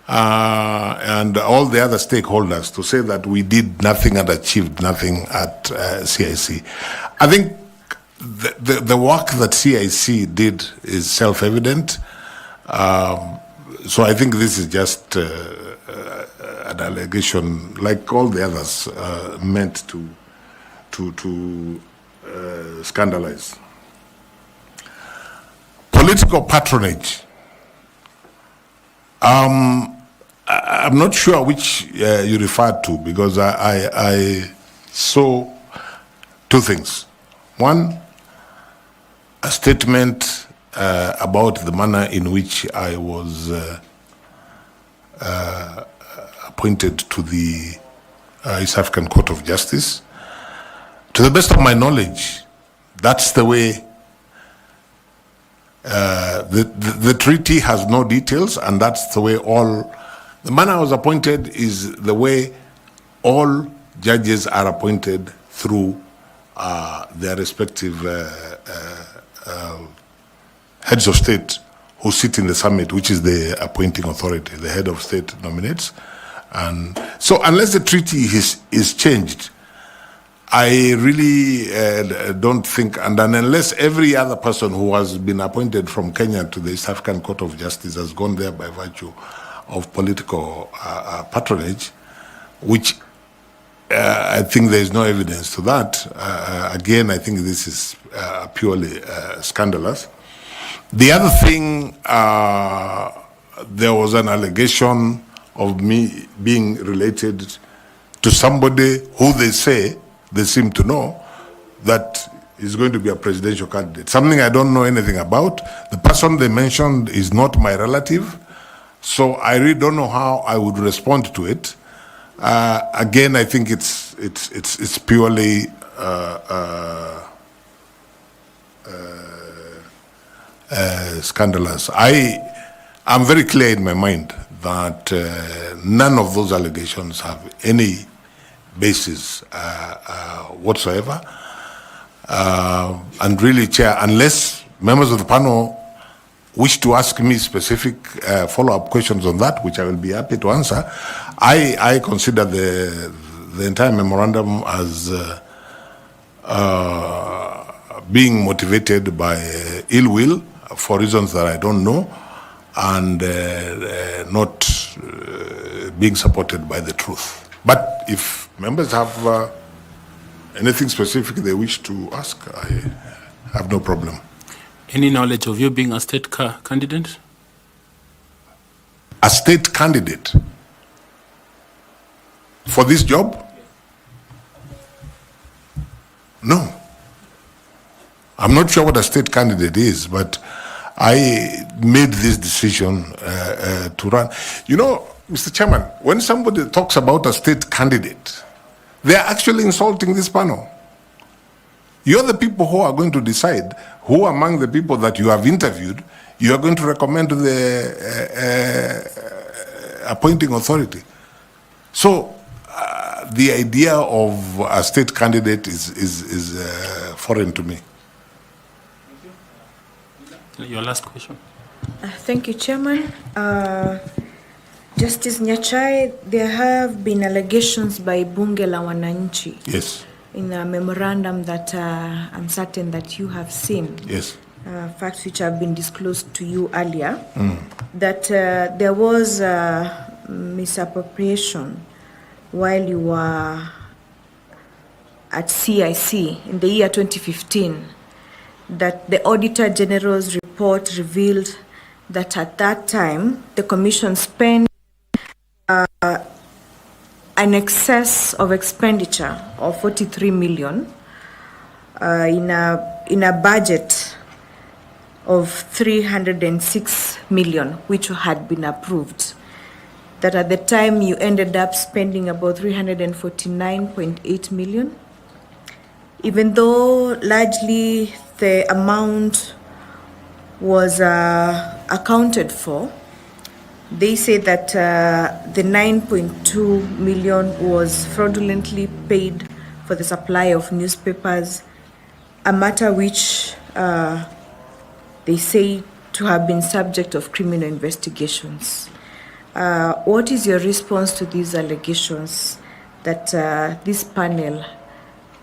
and all the other stakeholders, to say that we did nothing and achieved nothing at CIC. I think the work that CIC did is self-evident. So I think this is just an allegation, like all the others, meant to scandalize. political patronage. I'm not sure which you referred to, because I saw two things. One, a statement about the manner in which I was appointed to the East African Court of Justice. To the best of my knowledge, that's the way. The treaty has no details, and that's the way the manner I was appointed is the way all judges are appointed through their respective heads of state who sit in the summit, which is the appointing authority. The head of state nominates. And so unless the treaty is changed, I really don't think, and unless every other person who has been appointed from Kenya to the East African Court of Justice has gone there by virtue of political patronage, which I think there is no evidence to that. Again, I think this is purely scandalous. The other thing, there was an allegation of me being related to somebody who they seem to know that is going to be a presidential candidate. Something I don't know anything about. The person they mentioned is not my relative, so I really don't know how I would respond to it. Again, I think it's purely scandalous. I'm very clear in my mind that none of those allegations have any basis whatsoever. And really, Chair, unless members of the panel wish to ask me specific follow-up questions on that, which I will be happy to answer, I consider the entire memorandum as being motivated by ill will for reasons that I don't know, and not being supported by the truth. But if members have anything specific they wish to ask, I have no problem. Any knowledge of you being a state candidate? A state candidate for this job? No. I'm not sure what a state candidate is, but I made this decision to run. You know, Mr. Chairman, when somebody talks about a state candidate, they are actually insulting this panel. You're the people who are going to decide who among the people that you have interviewed you are going to recommend to the appointing authority. So the idea of a state candidate is foreign to me. Your last question. Thank you, Chairman. Justice Nyachae, there have been allegations by Bunge la Wananchi. Yes. In a memorandum that I'm certain that you have seen. Yes. Facts which have been disclosed to you earlier, that there was misappropriation while you were at CIC in the year 2015, that the Auditor General's report revealed that at that time the Commission spent an excess of expenditure of 43 million in a budget of 306 million, which had been approved. That at the time you ended up spending about 349.8 million. Even though largely the amount was accounted for, they say that the 9.2 million was fraudulently paid for the supply of newspapers, a matter which they say to have been subject of criminal investigations. What is your response to these allegations that this panel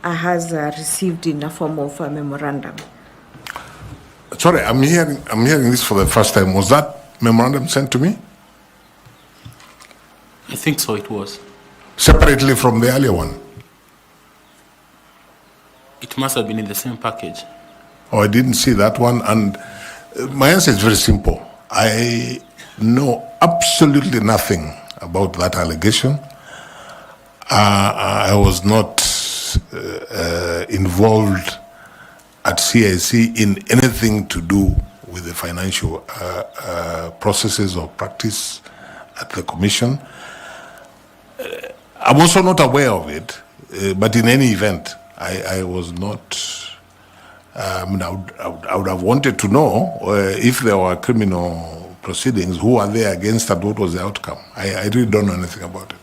has received in a form of a memorandum? Sorry, I'm hearing this for the first time. Was that memorandum sent to me? I think so, it was. Separately from the earlier one? It must have been in the same package. Oh, I didn't see that one. And My answer is very simple. I know absolutely nothing about that allegation. I was not involved at CIC in anything to do with the financial processes or practice at the Commission. I'm also not aware of it, but in any event, I was not. I would have wanted to know if there were criminal proceedings, who are they against and what was the outcome. I really don't know anything about it.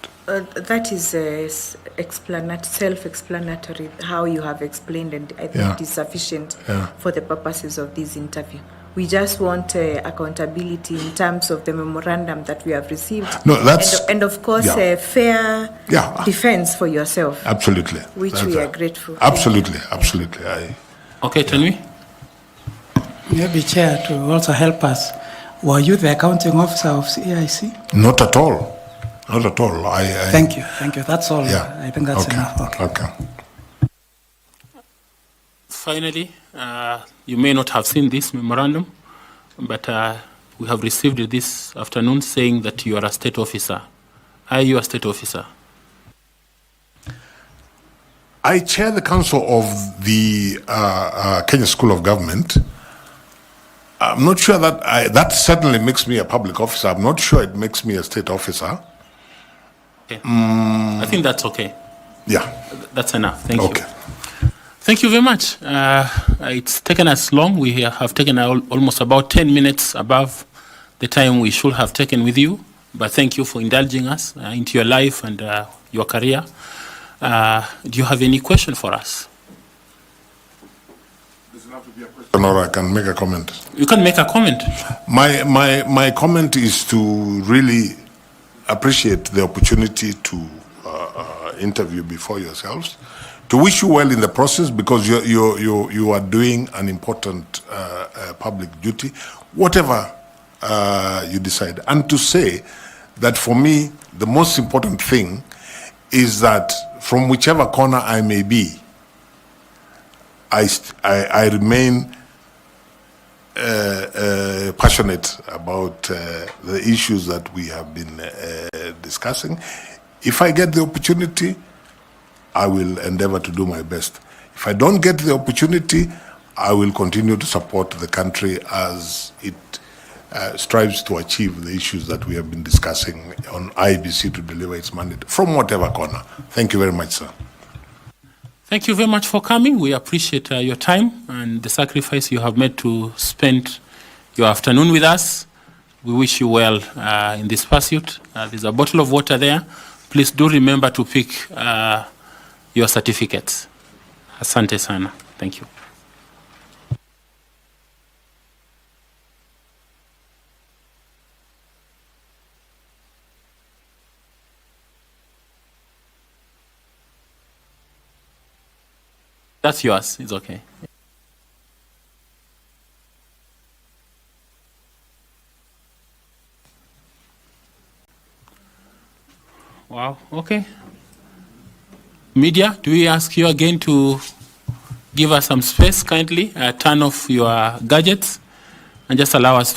That is self-explanatory, how you have explained, and I think it is sufficient for the purposes of this interview. We just want accountability in terms of the memorandum that we have received. No, that's... And of course, a fair defense for yourself. Absolutely. Which we are grateful. Absolutely, absolutely. Okay, Tanwi? Maybe, Chair, to also help us, were you the accounting officer of CIC? Not at all. Not at all. Thank you. That's all. Yeah. I think that's enough. Okay. Finally, you may not have seen this memorandum, but we have received it this afternoon saying that you are a state officer. Are you a state officer? I chair the council of the Kenya School of Government. I'm not sure that that certainly makes me a public officer. I'm not sure it makes me a state officer. Okay. I think that's okay. Yeah. That's enough. Thank you. Thank you very much. It's taken us long. We have taken almost about 10 minutes above the time we should have taken with you. But thank you for indulging us into your life and your career. Do you have any question for us? Doesn't have to be a question, or I can make a comment. You can make a comment. My comment is to really appreciate the opportunity to interview before yourselves, to wish you well in the process, because you are doing an important public duty, whatever you decide, and to say that for me the most important thing is that from whichever corner I may be, I remain passionate about the issues that we have been discussing. If I get the opportunity, I will endeavor to do my best. If I don't get the opportunity, I will continue to support the country as it strives to achieve the issues that we have been discussing on IEBC to deliver its mandate from whatever corner. Thank you very much, sir. Thank you very much for coming. We appreciate your time and the sacrifice you have made to spend your afternoon with us. We wish you well in this pursuit. There's a bottle of water there. Please do remember to pick your certificates. Asante sana. Thank you. That's yours. It's okay. Wow. Okay. Media, do we ask you again to give us some space kindly? Turn off your gadgets and just allow us